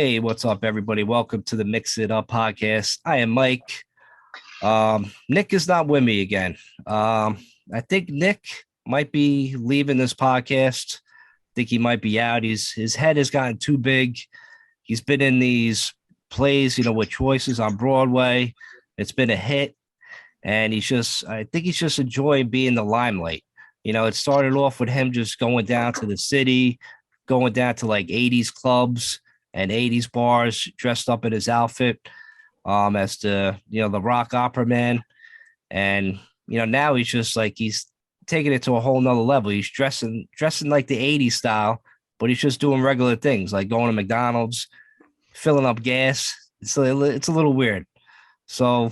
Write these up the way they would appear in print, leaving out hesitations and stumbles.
Hey, what's up, everybody? Welcome to the Mix It Up podcast. I am Mike. Nick is not with me again. I think Nick might be leaving this podcast. I think he might be out. His head has gotten too big. He's been in these plays, with choices on Broadway. It's been a hit, and I think he's just enjoying being in the limelight. It started off with him just going down to the city, going down to like 80s clubs and 80s bars, dressed up in his outfit, as the rock opera man. And, now he's just like, he's taking it to a whole nother level. He's dressing like the 80s style, but he's just doing regular things like going to McDonald's, filling up gas. It's a little weird. So,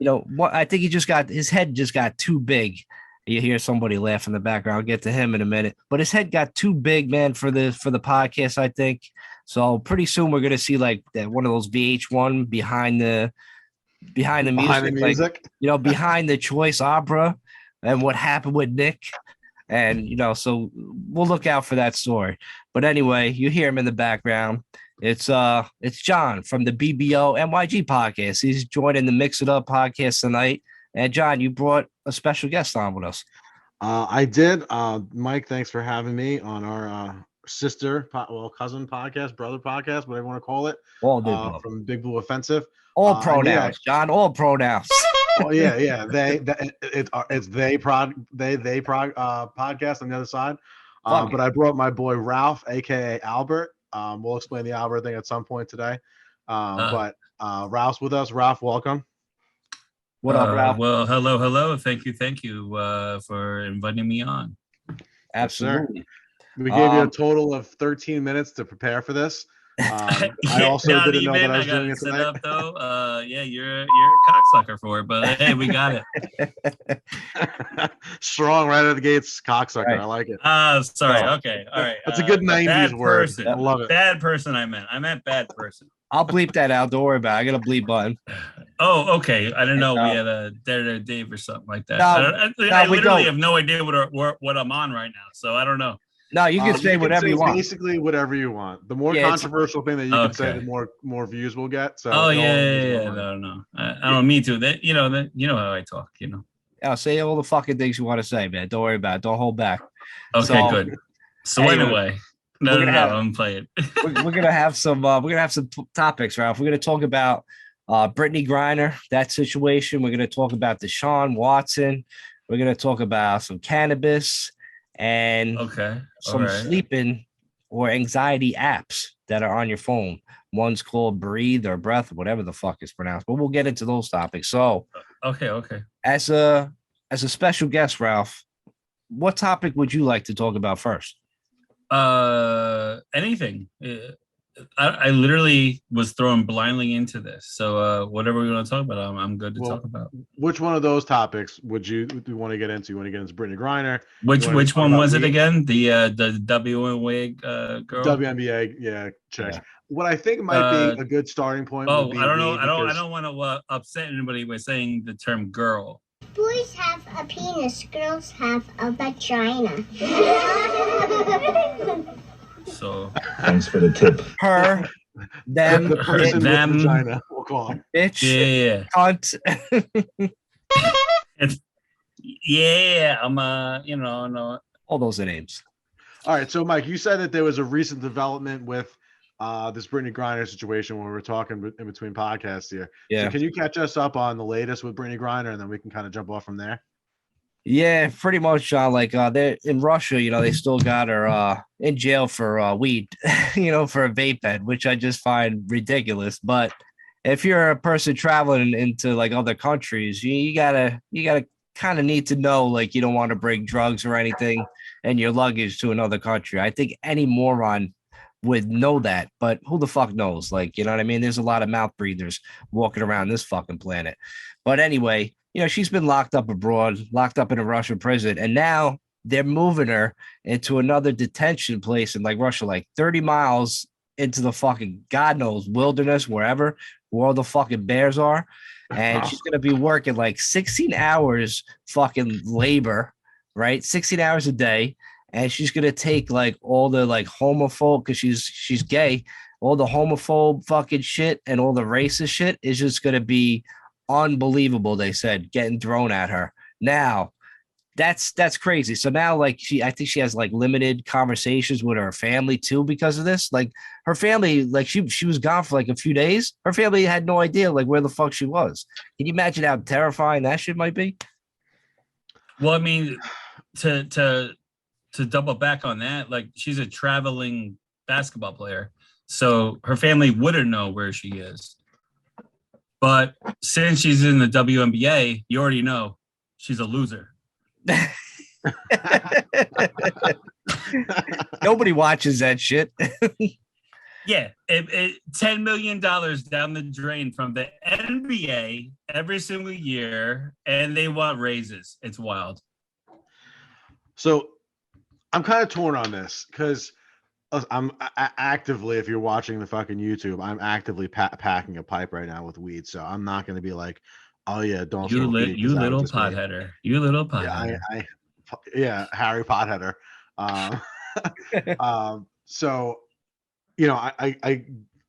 what I think his head just got too big. You hear somebody laugh in the background. I'll get to him in a minute, but his head got too big, man, for the podcast, I think. So pretty soon we're gonna see like that one of those VH1 behind the music, like, behind the choice opera and what happened with Nick. And so we'll look out for that story. But anyway, you hear him in the background. It's John from the BBONYG podcast. He's joining the Mix It Up podcast tonight. And John, you brought a special guest on with us. I did. Mike, thanks for having me on our cousin podcast, brother podcast, whatever you want to call it. All good, from Big Blue Offensive. All pronouns, John. All pronouns. Oh yeah. It's they podcast on the other side. But I brought my boy Ralph, aka Albert. We'll explain the Albert thing at some point today. But Ralph's with us. Ralph, welcome. What up, Ralph? Well, hello. Thank you for inviting me on. Absolutely. We gave you a total of 13 minutes to prepare for this. I also didn't know that I was doing it tonight. Up, though. You're a cocksucker for it, but hey, we got it. Strong right out of the gates, cocksucker. Right. I like it. Sorry. Okay. All right. That's a good 90s word. Person. I love it. Bad person. I meant bad person. I'll bleep that out. Don't worry about it. I got a bleep button. Oh, okay. I didn't know we had a Dare Dave or something like that. I literally have no idea what I'm on right now, so I don't know. No, you can say whatever you want. Basically, whatever you want. The more controversial thing that you can say, the more views we'll get. So. Oh yeah. No. I don't mean to. That you know how I talk. I'll say all the fucking things you want to say, man. Don't worry about it. Don't hold back. Okay, good. So anyway. No, I'm playing. we're gonna have some topics, Ralph. We're gonna talk about Brittany Griner, that situation. We're gonna talk about Deshaun Watson. We're gonna talk about some cannabis and some sleeping or anxiety apps that are on your phone. One's called Breathe or Breath, whatever the fuck is pronounced. But we'll get into those topics. So okay. As a special guest, Ralph, what topic would you like to talk about first? Anything. I literally was thrown blindly into this, so whatever we want to talk about, I'm good to talk about. Which one of those topics would you want to get into? You want to get into Brittany Griner? Which one was it again? The WNBA girl, WNBA, check. Yeah. What I think might be a good starting point. I don't know. I don't want to upset anybody by saying the term girl. Boys have a penis, girls have a vagina. So thanks for the tip. Her, them, the person with vagina, we'll call them. Bitch, yeah. Cunt. I'm no. All those are names. All right, so Mike, you said that there was a recent development with this Brittany Griner situation when we were talking in between podcasts here. Yeah. So can you catch us up on the latest with Brittany Griner, and then we can kind of jump off from there? Yeah, pretty much. They're in Russia. They still got her in jail for weed, for a vape pen, which I just find ridiculous. But if you're a person traveling into like other countries, you gotta kind of need to know, like, you don't want to bring drugs or anything in your luggage to another country. I think any moron would know that, but who the fuck knows? Like, you know what I mean? There's a lot of mouth breathers walking around this fucking planet. But anyway, she's been locked up abroad, locked up in a Russian prison, and now they're moving her into another detention place in like Russia, like 30 miles into the fucking God knows wilderness, where all the fucking bears are. And she's going to be working like 16 hours fucking labor, right? 16 hours a day. And she's going to take like all the like homophobe, because she's gay, all the homophobe fucking shit and all the racist shit is just going to be unbelievable. They said getting thrown at her. Now, that's crazy. So now, like, I think she has like limited conversations with her family too because of this. Like, her family, like she was gone for like a few days. Her family had no idea like where the fuck she was. Can you imagine how terrifying that shit might be? Well, I mean, to double back on that, like, she's a traveling basketball player, so her family wouldn't know where she is. But since she's in the WNBA, you already know she's a loser. Nobody watches that shit. Yeah, $10 million down the drain from the NBA every single year, and they want raises. It's wild. So I'm kind of torn on this because I'm actively, if you're watching the fucking YouTube, I'm actively packing a pipe right now with weed. So I'm not going to be like, oh yeah, don't you little potheader. You little potheader. Yeah, Harry Potheader. So, you know,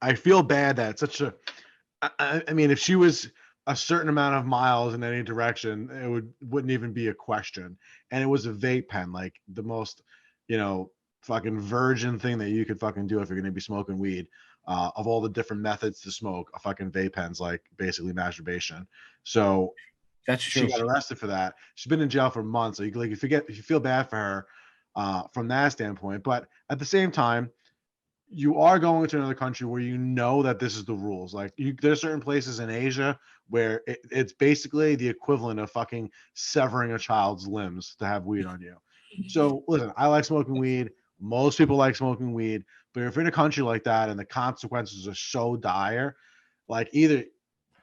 I feel bad that it's such a. I mean, if she was a certain amount of miles in any direction, it wouldn't even be a question. And it was a vape pen, like the most, you know, fucking virgin thing that you could fucking do if you're going to be smoking weed. Of all the different methods to smoke, a fucking vape pen's like basically masturbation. So that's true. She got arrested for that. She's been in jail for months. So if you feel bad for her from that standpoint, but at the same time, you are going to another country where you know that this is the rules. Like, there's certain places in Asia where it's basically the equivalent of fucking severing a child's limbs to have weed on you. So listen, I like smoking weed. Most people like smoking weed, but if you're in a country like that and the consequences are so dire, like, either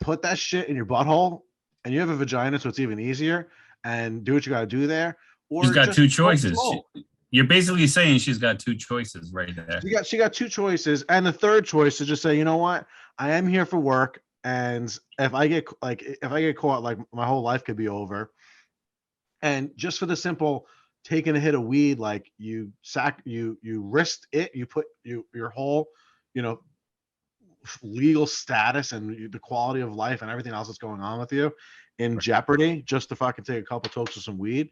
put that shit in your butthole, and you have a vagina, so it's even easier, and do what you got to do there. Or she's got two choices. You're basically saying she's got two choices right there. She got two choices, and the third choice is just say, you know what, I am here for work, and if I get caught, like, my whole life could be over. And just for the simple taking a hit of weed, like, you risked it, you put your whole, you know, legal status and the quality of life and everything else that's going on with you in jeopardy just to fucking take a couple tokes of some weed.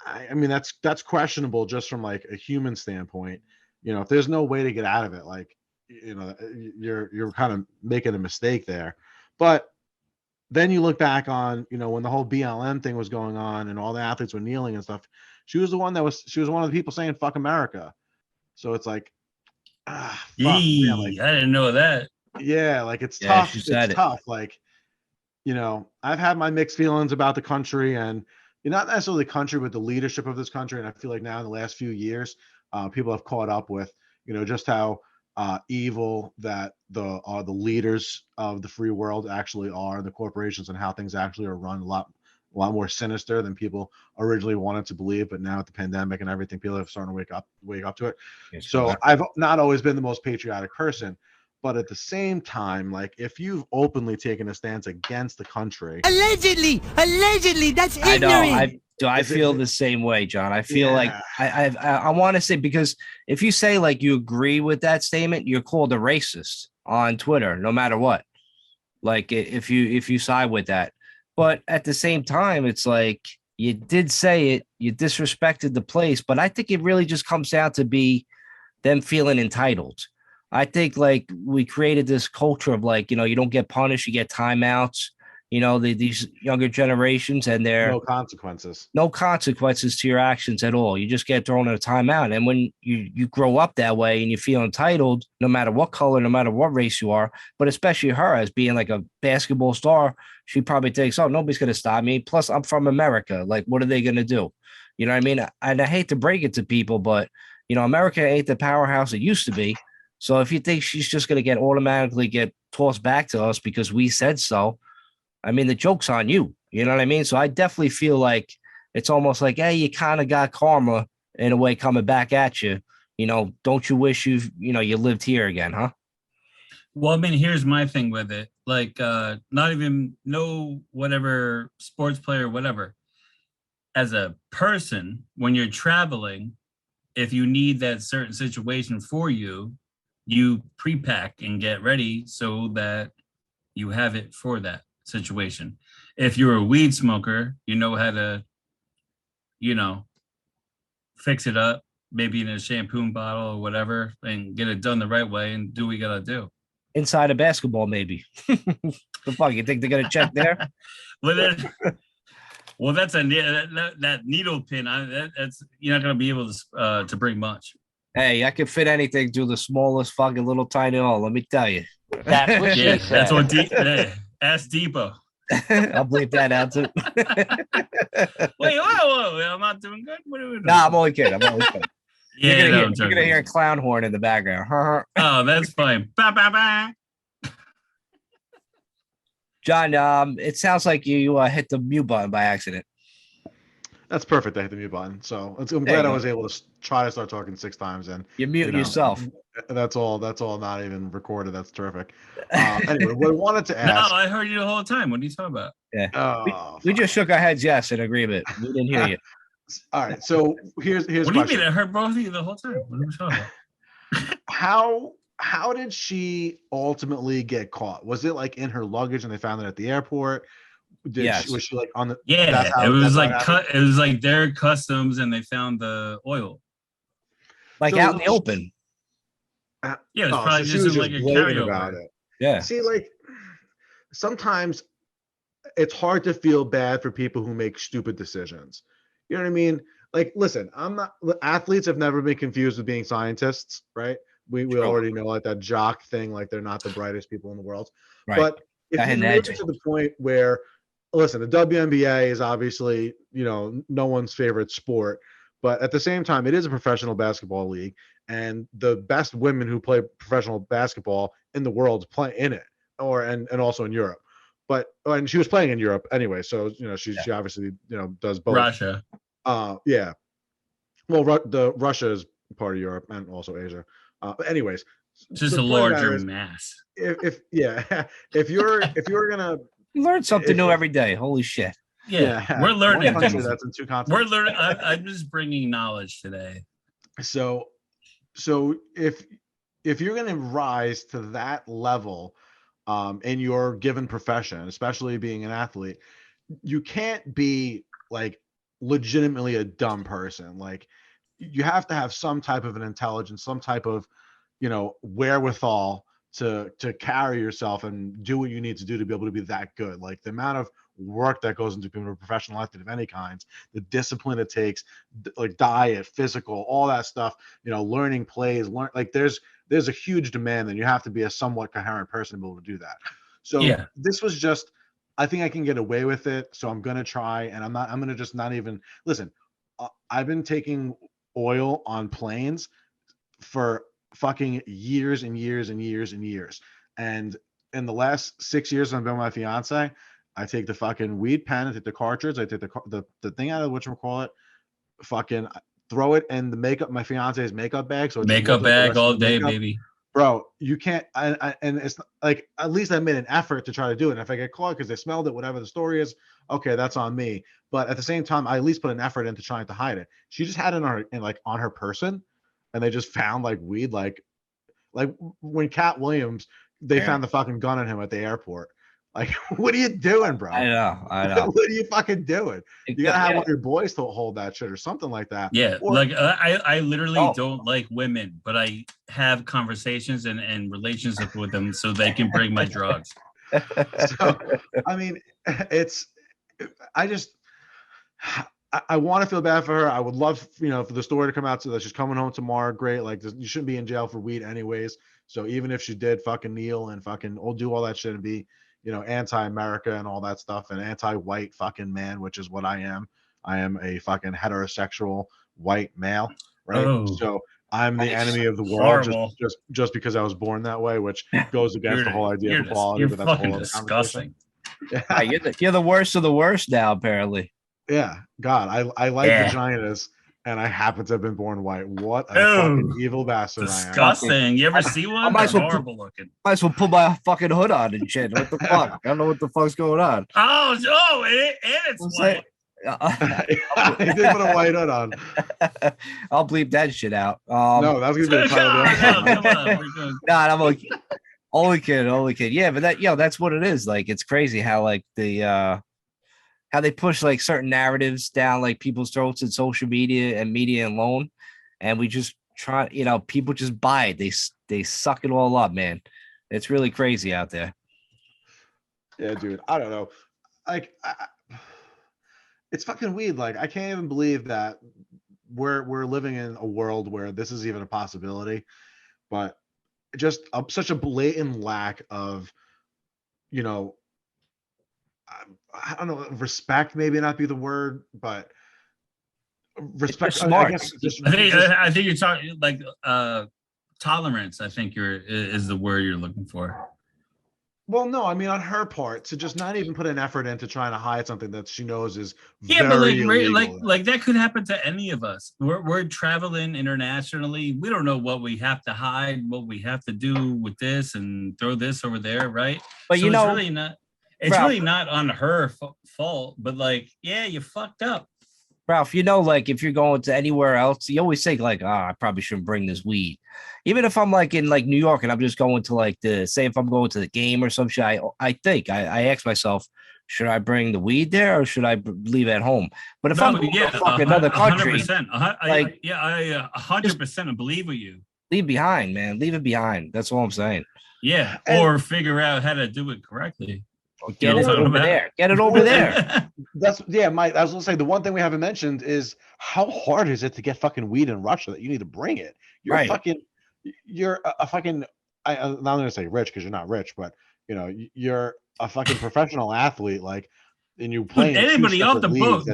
I mean, that's questionable just from like a human standpoint. You know, if there's no way to get out of it, like, you know, you're kind of making a mistake there. But then you look back on, you know, when the whole BLM thing was going on and all the athletes were kneeling and stuff, she was one of the people saying "fuck America." So it's like, fuck, man, like, I didn't know that. Yeah, like, it's tough. It's tough. Like, you know, I've had my mixed feelings about the country, and not necessarily the country, but the leadership of this country. And I feel like now in the last few years, people have caught up with, you know, just how evil that the leaders of the free world actually are, the corporations, and how things actually are run a lot more sinister than people originally wanted to believe. But now with the pandemic and everything, people are starting to wake up to it. So I've not always been the most patriotic person. But at the same time, like, if you've openly taken a stance against the country, allegedly, that's ignorant. I feel the same way, John. I feel like I want to say, because if you say like you agree with that statement, you're called a racist on Twitter, no matter what. Like, if you side with that, but at the same time, it's like, you did say it, you disrespected the place, but I think it really just comes down to be them feeling entitled. I think, like, we created this culture of, like, you know, you don't get punished, you get timeouts, you know, these younger generations, and no consequences to your actions at all. You just get thrown in a timeout. And when you grow up that way and you feel entitled, no matter what color, no matter what race you are, but especially her as being like a basketball star, she probably thinks, oh, nobody's going to stop me. Plus, I'm from America. Like, what are they going to do? You know what I mean? And I hate to break it to people, but, you know, America ain't the powerhouse it used to be. So if you think she's just going to automatically get tossed back to us because we said so, I mean, the joke's on you. You know what I mean? So I definitely feel like it's almost like, hey, you kind of got karma in a way coming back at you. You know, don't you wish you lived here again, huh? Well, I mean, here's my thing with it. Like, not even whatever sports player, whatever. As a person, when you're traveling, if you need that certain situation for you, you pre-pack and get ready so that you have it for that situation. If you're a weed smoker, you know how to, fix it up, maybe in a shampoo bottle or whatever, and get it done the right way and do what you gotta do. Inside a basketball, maybe. The fuck, you think they're gonna check there? Well, that's that needle pin. That's you're not gonna be able to bring much. Hey, I can fit anything through the smallest fucking little tiny hole. Let me tell you. That's what she Yeah, said. that's what. Ask Depot. I'll bleep that out too. Wait, whoa! I'm not doing good. What are we doing? Nah, I'm only kidding. Yeah, you're gonna hear a clown horn in the background. Oh, that's fine. Ba, ba, ba. John, it sounds like you hit the mute button by accident. That's perfect. I hit the mute button. So I'm There glad you I go. was able to try to start talking 6 times, and You're muting you know, yourself. That's all not even recorded. That's terrific. Anyway, what I wanted to No, ask. I heard you the whole time. What are you talking about? Yeah. Oh, We just shook our heads yes in agreement. We didn't hear you. all right. So here's What do you question. mean? I heard both of you the whole time. What are we talking about? How did she ultimately get caught? Was it like in her luggage and they found it at the airport? Yes. Was she like on the? Yeah, that's how- it was that's how like it happened? it was like their customs, and they found the oil. Like So- out in the open. Yeah, it was Oh, probably so she just was like a gloating carryover. about it. Yeah. See, like sometimes it's hard to feel bad for people who make stupid decisions. You know what I mean? Like, listen, athletes have never been confused with being scientists, right? We True. already know like that jock thing, like they're not the brightest people in the world. Right. But if Got you him move edgy. it to the point where, listen, the WNBA is obviously, no one's favorite sport, but at the same time, it is a professional basketball league, and the best women who play professional basketball in the world play in it, and also in Europe. And she was playing in Europe anyway, so she obviously does both. Russia. Yeah. Well, Russia is part of Europe and also Asia. But anyways, Just the a point of the larger matter is, mass. if you're gonna You learn something new if- every day. Holy shit. Yeah, we're learning one country things. that's in 2 We're continents. learning. I'm just bringing knowledge today. So if you're going to rise to that level in your given profession, especially being an athlete, you can't be like legitimately a dumb person. Like you have to have some type of an intelligence, some type of wherewithal to carry yourself and do what you need to do to be able to be that good. Like the amount of work that goes into being a professional athlete of any kind, the discipline it takes, like diet, physical, all that stuff, learning plays, there's a huge demand, and you have to be a somewhat coherent person to be able to do that. So Yeah. This was just, I think I can get away with it. So I'm going to try, and I'm going to just not even listen. I've been taking oil on planes for fucking years and years and years and years. And in the last 6 years I've been with my fiance, I take the fucking weed pen, I take the cartridge, I take the thing out of whatchamacallit, fucking throw it in my fiance's makeup bag. So it just Makeup looks like the bag rest of all the day, makeup. baby. Bro, you can't, and it's like, at least I made an effort to try to do it. And if I get caught because they smelled it, whatever the story is, okay, that's on me. But at the same time, I at least put an effort into trying to hide it. She just had it on her person, and they just found like weed, like when Cat Williams, they found the fucking gun on him at the airport. Like, what are you doing, bro? I know. What are you fucking doing? You gotta have one of your boys to hold that shit or something like that. Yeah, Or- like I literally Oh. don't like women, but I have conversations and relationship with them so they can bring my drugs. So, I mean, I want to feel bad for her. I would love, for the story to come out so that she's coming home tomorrow. Great. Like, you shouldn't be in jail for weed anyways. So even if she did fucking kneel and fucking do all that shit and be, anti-America and all that stuff and anti-white fucking man, which is what I am. I am a fucking heterosexual white male, right? Oh. So I'm the Nice. enemy of the world Horrible. just because I was born that way, which goes against the whole idea of equality. You're But that's a fucking whole other conversation. disgusting. Ah, you're the worst of the worst now, apparently. Yeah, God, I like Yeah. vaginas, and I happen to have been born white. What a Ew. fucking evil bastard I am. Disgusting. You ever see one? might They're as well put- horrible looking. Might as well put my fucking hood on and shit. What the fuck? I don't know what the fuck's going on. Oh, and it's It's white. like- He did put a white hood on. I'll bleep that shit out. No, that's gonna be the title of the episode. Come on, we're going. God, I'm like, only kid. Yeah, but that's what it is. Like, it's crazy how like how they push like certain narratives down like people's throats in social media and media alone, and we just try. People just buy it. They suck it all up, man. It's really crazy out there. Yeah, dude. I don't know. Like, it's fucking weird. Like, I can't even believe that we're living in a world where this is even a possibility. But just such a blatant lack of, I don't know, respect. Maybe not be the word, but respect. Smart. I guess I think you're talking like tolerance. I think is the word you're looking for. Well, no, I mean on her part to just not even put an effort into trying to hide something that she knows is Yeah, very but illegal. like that could happen to any of us. We're traveling internationally. We don't know what we have to hide, what we have to do with this, and throw this over there, right? But so it's really not. It's really not on her fault. But like, yeah, you fucked up. Ralph, like if you're going to anywhere else, you always think like, I probably shouldn't bring this weed. Even if I'm like in like New York and I'm just going to like say if I'm going to the game or some shit, I think I ask myself, should I bring the weed there or should I leave it at home? But if I'm going to another country, 100%, I 100% believe with you. Leave behind, man. Leave it behind. That's all I'm saying. Yeah, or figure out how to do it correctly. Get it over there. Get it over there. Mike. I was gonna say the one thing we haven't mentioned is how hard is it to get fucking weed in Russia that you need to bring it. You're right. You're a fucking. I'm not gonna say rich because you're not rich, but you're a fucking professional athlete. Like, and you play. Anybody off the boat,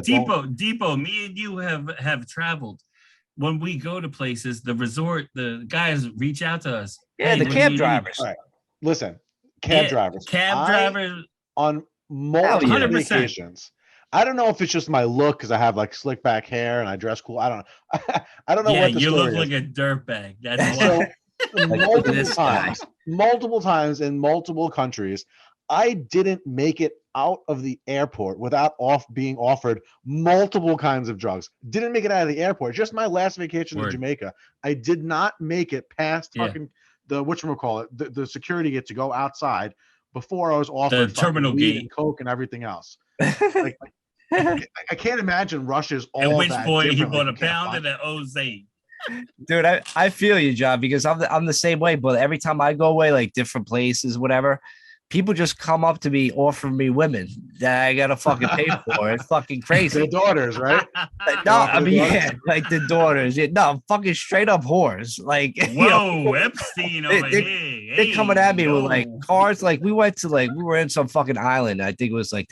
Depot. Me and you have traveled. When we go to places, the resort, the guys reach out to us. Yeah, the cab drivers. All right, listen, drivers. Cab drivers. On multiple occasions. I don't know if it's just my look because I have like slick back hair and I dress cool. I don't know. I don't know what the you story look is. like a dirtbag. That's why. multiple times in multiple countries, I didn't make it out of the airport without being offered multiple kinds of drugs. Didn't make it out of the airport. Just my last vacation to Jamaica, I did not make it past fucking the whatchamacallit, the security gate to go outside before I was offered the terminal weed gate and coke and everything else. I can't imagine Russia's all at which that point he different. bought a pound of that Oz8. Dude, I feel you, John, because I'm the same way. But every time I go away, like different places, whatever, people just come up to me offering me women that I gotta fucking pay for. It's fucking crazy. The daughters, right? No, I mean, like the daughters. Yeah, no, fucking straight up whores. Like, whoa, Epstein over here. They're coming at me with like cars. Like we were in some fucking island. I think it was like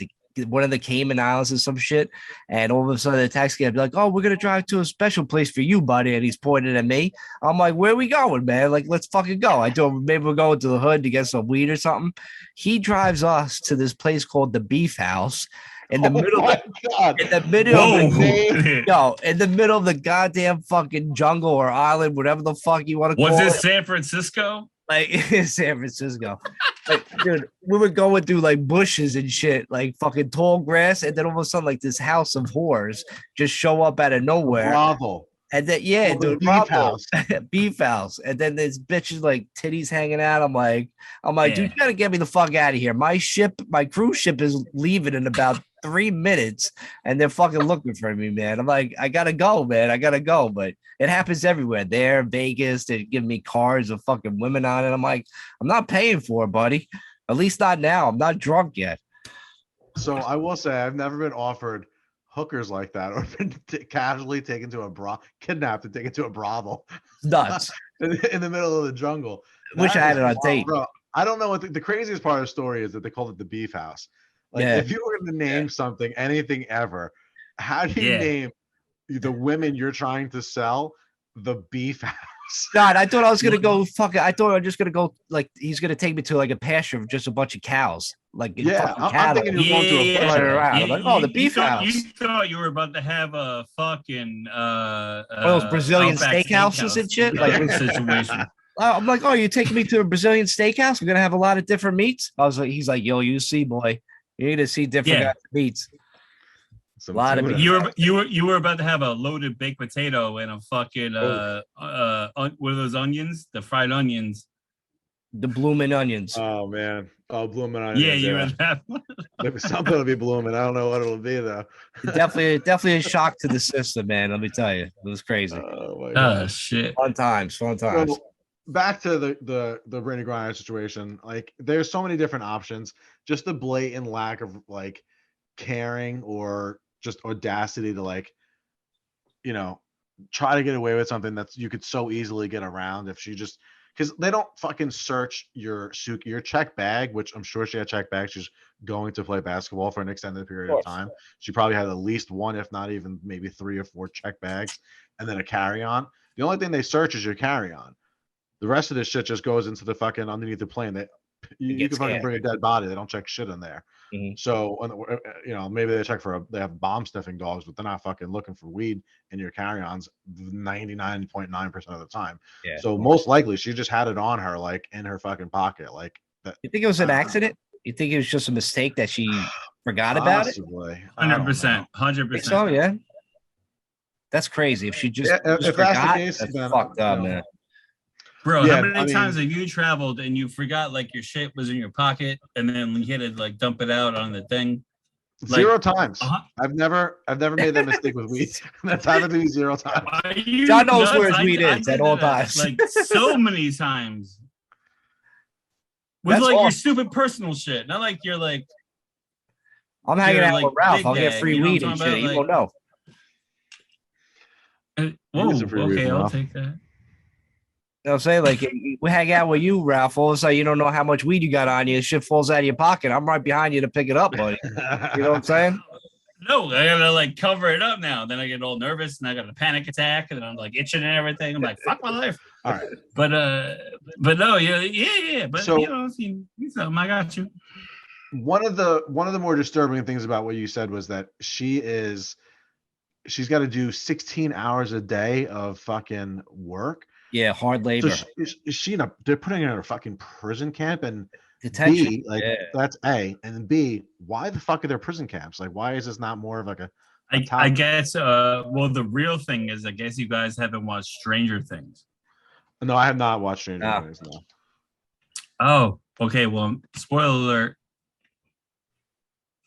one of the Cayman Islands or some shit. And all of a sudden the taxi guy be like, "Oh, we're gonna drive to a special place for you, buddy." And he's pointing at me. I'm like, "Where are we going, man? Like, let's fucking go." I told him maybe we're going to the hood to get some weed or something. He drives us to this place called the Beef House. In the middle of the goddamn fucking jungle or island, whatever the fuck you want to call it. Was this San Francisco? Like San Francisco. Like, dude, we were going through like bushes and shit, like fucking tall grass, and then all of a sudden, like this house of whores just show up out of nowhere. Bravo. And then dude, beef house. And then there's bitches like titties hanging out. I'm like, dude, you gotta get me the fuck out of here. My cruise ship is leaving in about 3 minutes, and they're fucking looking for me, man. I'm like, I gotta go, man. I gotta go. But it happens everywhere. There, Vegas, they give me cars of fucking women on it. I'm like, I'm not paying for it, buddy. At least not now. I'm not drunk yet. So I will say I've never been offered hookers like that or been casually taken to kidnapped and taken to a brothel. Nuts. in the middle of the jungle. Wish I had it on tape. Bro, I don't know what the craziest part of the story is that they called it the Beef House. Like, if you were going to name something, anything ever, how do you name the women you're trying to sell the Beef House? God, I thought I was gonna go I thought I was just gonna go like he's gonna take me to like a pasture of just a bunch of cows. Like I'm thinking you're going to a around. I'm like, the Beef House. You thought you were about to have a fucking those Brazilian steakhouses and shit. Like situation. I'm like, you're taking me to a Brazilian steakhouse? We're gonna have a lot of different meats. He's like, yo, you see, boy, you need to see different meats. Lot of tuna. You were about to have a loaded baked potato and a fucking Oh. what are those onions? The fried onions. the blooming onions. Oh man. Oh, blooming Yeah, onions. you were that one. Maybe something will be blooming. I don't know what it'll be though. Definitely a shock to the system, man. Let me tell you, it was crazy. Oh my Oh god. shit. Fun times. So back to the Brittany Griner situation. Like, there's so many different options. Just the blatant lack of like caring or just audacity to like, you know, try to get away with something that's you could so easily get around if she just because they don't fucking search your check bag, which I'm sure she had check bag. She's going to play basketball for an extended period of time. She probably had at least one, if not even maybe 3 or 4 check bags, and then a carry-on. The only thing they search is your carry-on. The rest of this shit just goes into the fucking underneath the plane. You can fucking bring a dead body. They don't check shit in there. Mm-hmm. So, you know, maybe they check they have bomb sniffing dogs, but they're not fucking looking for weed in your carry-ons 99.9% of the time. Yeah. So most likely she just had it on her, like in her fucking pocket. Like that. You think it was an accident? You think it was just a mistake that she forgot about it? Possibly. 100%. 100%. So yeah. That's crazy. If she just, if that's forgot, the case, that's then, fucked up, you know, man. Bro, Yeah, how many I mean- times have you traveled and you forgot like your shit was in your pocket and then you had to like dump it out on the thing? Like, 0 times. uh-huh. I've never made that mistake with weed. That's happened to me 0 times. Are you John knows nuts? where his weed I is did at all that, times. like so many times. With That's like your awesome. stupid personal shit. Not like you're like I'm hanging You're out like with Ralph. big I'll get bag, free you know what weed I'm and talking shit. about? You won't know. Whoa, get some free weed okay, from I'll Ralph. take that. You know what I'm saying? Like, we hang out with you, Ralph. All of a sudden, you don't know how much weed you got on you. Shit falls out of your pocket. I'm right behind you to pick it up, buddy. You know what I'm saying? No, I gotta like cover it up now. Then I get all nervous and I got a panic attack and I'm like itching and everything. I'm like, fuck my life. All right. But no, yeah. But So- you know, I got you. One of the more disturbing things about what you said was that she's got to do 16 hours a day of fucking work. Yeah, hard So labor. they're putting her in a fucking prison camp, and Detention. B, like Yeah. that's A, and then B, why the fuck are there prison camps? Like, why is this not more of like a I guess well the real thing is I guess you guys haven't watched Stranger Things. No, I have not watched Stranger No. Things. No. Oh, okay. Well, spoiler alert.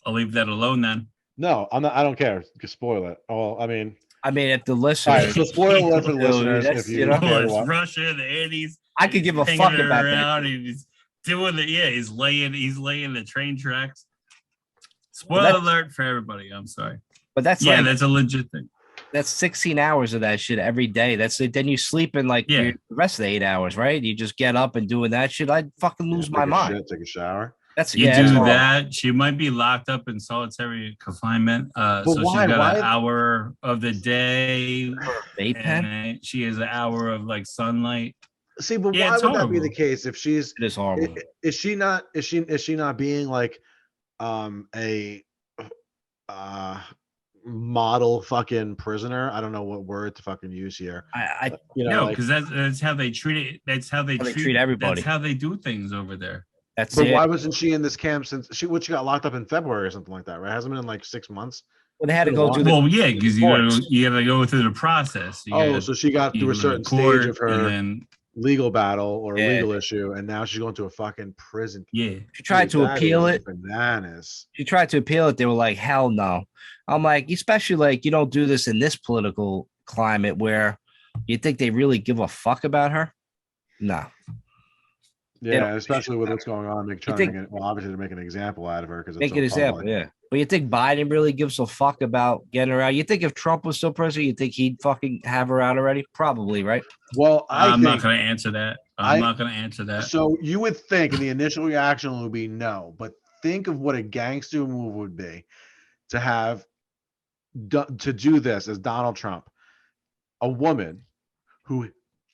I'll leave that alone then. No, I'm not. I don't care. Just spoil it. Oh, I mean, If the all listeners, right. So spoil alert for the Dude, listeners that's, if you you know, care to It's watch. Russia, the 80s. I could give a hanging fuck about around that. and he's doing the he's laying the train tracks. Spoiler Well, alert for everybody. I'm sorry. But that's Yeah, like that's a legit thing. that's 16 hours of that shit every day. That's it. Then you sleep in like Yeah. the rest of the 8 hours, right? You just get up and doing that shit. I'd fucking lose my Take a mind. shit, take a shower. That's You that's do horrible. that, she might be locked up in solitary confinement. So why? she's got Why- an hour of the day, Vape pen? and then she has an hour of like sunlight. See, but Yeah, why it's would that be the horrible. case if she's It is horrible. is she not being like a model fucking prisoner? I don't know what word to fucking use here. I You know, No, like, because that's how they treat it. That's how they treat everybody. That's how they do things over there. that's but it. why wasn't she in this camp since she got locked up in February or something like that, right? Hasn't been in like 6 months. Well, they had to go through the Well, yeah, because courts. you gotta go through the process. You Oh, gotta- so she got you through a go to certain court, stage of and her then legal battle or Yeah. legal issue, and now she's going to a fucking prison. yeah. She tried to Dude, that appeal is it. Bananas. She tried to appeal it. They were like, hell no. I'm like, especially like you don't do this in this political climate where you think they really give a fuck about her. No. Yeah, don't- especially with what's going on. Trying think- to make it, well, obviously to make an example out of her because Make an example, yeah. But you think Biden really gives a fuck about getting her out? You think if Trump was still president, you think he'd fucking have her out already? Probably, right? Well, I'm not think gonna answer that. I'm not gonna answer that. so. You would think, and the initial reaction would be no, but think of what a gangster move would be to have to do this as Donald Trump, a woman who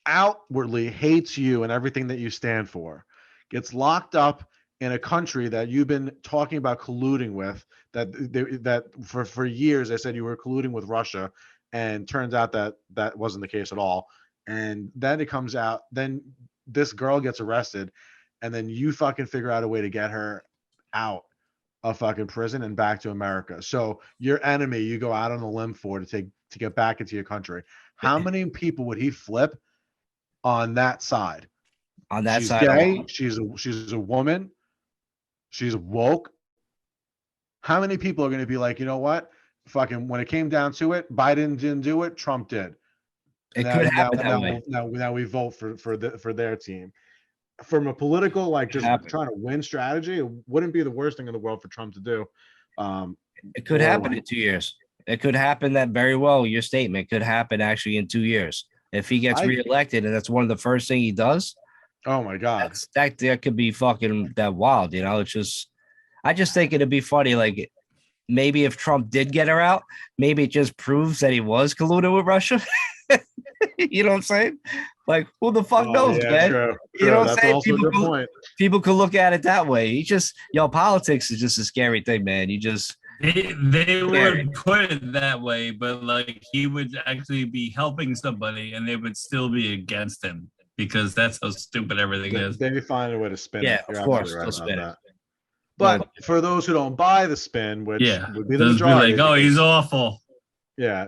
outwardly hates you and everything that you stand for, gets locked up in a country that you've been talking about colluding with, that for years they said you were colluding with Russia, and turns out that wasn't the case at all. And then it comes out, then this girl gets arrested, and then you fucking figure out a way to get her out of fucking prison and back to America. So your enemy, you go out on a limb for to get back into your country. How many people would he flip on that side? On that She's side, gay. She's a woman. She's woke. How many people are going to be like, you know what? Fucking when it came down to it, Biden didn't do it. Trump did. it could happen that way. Now we vote for their team. From a political, like just trying to win strategy, it wouldn't be the worst thing in the world for Trump to do. It could happen in 2 years. It could happen that very well. Your statement could happen actually in 2 years if he gets reelected, and that's one of the first thing he does. Oh my God, that could be fucking that wild. You know, it's just I just think it'd be funny. Like maybe if Trump did get her out, maybe it just proves that he was colluded with Russia. You know what I'm saying? Like, who the fuck knows, man? True. You know what I'm That's saying? also a good point. People could look at it that way. You just, politics is just a scary thing, man. You just they would put it that way, but like he would actually be helping somebody, and they would still be against him because that's how stupid everything is. They find a way to spin it. Yeah, of course, right spin it. But for those who don't buy the spin, which would be the majority, be like, oh, he's awful. Yeah,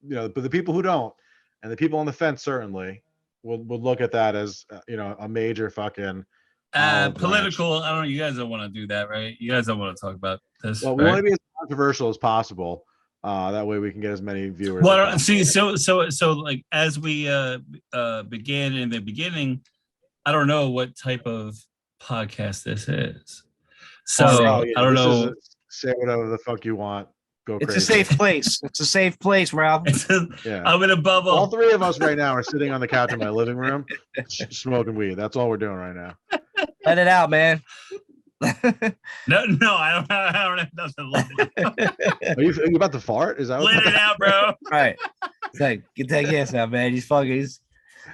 but the people who don't, and the people on the fence certainly would look at that as a major fucking political. I don't know. You guys don't want to do that, right? You guys don't want to talk about this. Well, we want to be as controversial as possible. That way we can get as many viewers. Well, see, so like as we began in the beginning, I don't know what type of podcast this is. So I don't know. Say whatever the fuck you want. Go it's crazy. A safe place. It's a safe place, Ralph. I'm in a bubble. All three of us right now are sitting on the couch in my living room, smoking weed. That's all we're doing right now. Let it out, man. No, I don't have nothing. Let it out. Are you about to fart? Is that let it out, bro? All right. It's like, get that gas out, man. He's fucking.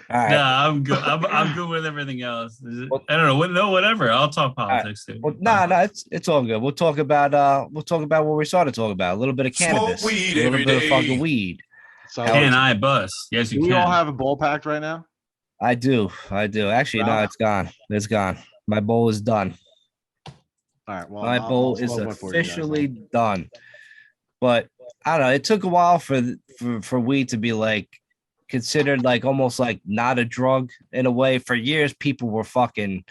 All right. No, I'm good. I'm good with everything else. I don't know. No, whatever. I'll talk politics too. Well, no, it's all good. We'll talk about what we started talking about. A little bit of cannabis, weed a little every bit day. of fucking weed. So Can I bust? Yes, you do we can. all have a bowl packed right now? I do. Actually, no, it's gone. It's gone. My bowl is done. All right. Well, my bowl is officially done. But I don't know. It took a while for weed to be like considered like almost like not a drug in a way. For years, people were fucking,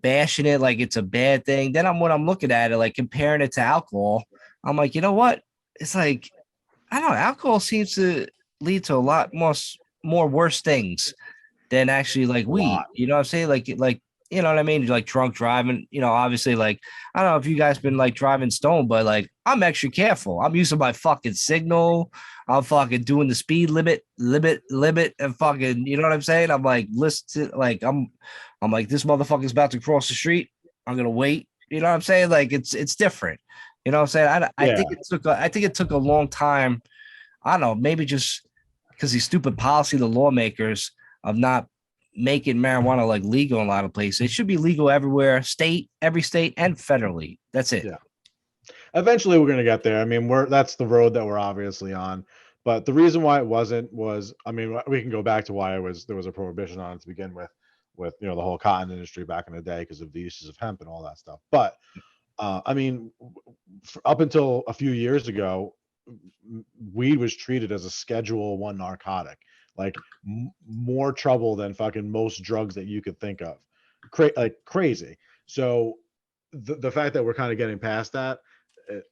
bashing it like it's a bad thing. Then when I'm looking at it, like comparing it to alcohol, I'm like, you know what? It's like, I don't know. Alcohol seems to lead to a lot more worse things than actually like weed. You know what I'm saying? Like, you know what I mean? Like drunk driving, obviously like, I don't know if you guys been like driving stoned, but like I'm extra careful. I'm using my fucking signal. I'm fucking doing the speed limit and fucking, you know what I'm saying? I'm like, listen, like, I'm like, this motherfucker's about to cross the street. I'm going to wait. You know what I'm saying? Like it's different. You know what I'm saying? I think it took a long time. I don't know, maybe just because these stupid policy, the lawmakers of not making marijuana like legal in a lot of places. It should be legal everywhere, every state and federally. That's it. Yeah. Eventually we're going to get there. I mean, that's the road that we're obviously on. But the reason why it wasn't was, I mean, we can go back to why there was a prohibition on it to begin with the whole cotton industry back in the day because of the uses of hemp and all that stuff. But I mean, up until a few years ago, weed was treated as a Schedule I narcotic, like more trouble than fucking most drugs that you could think of, like crazy. So the fact that we're kind of getting past that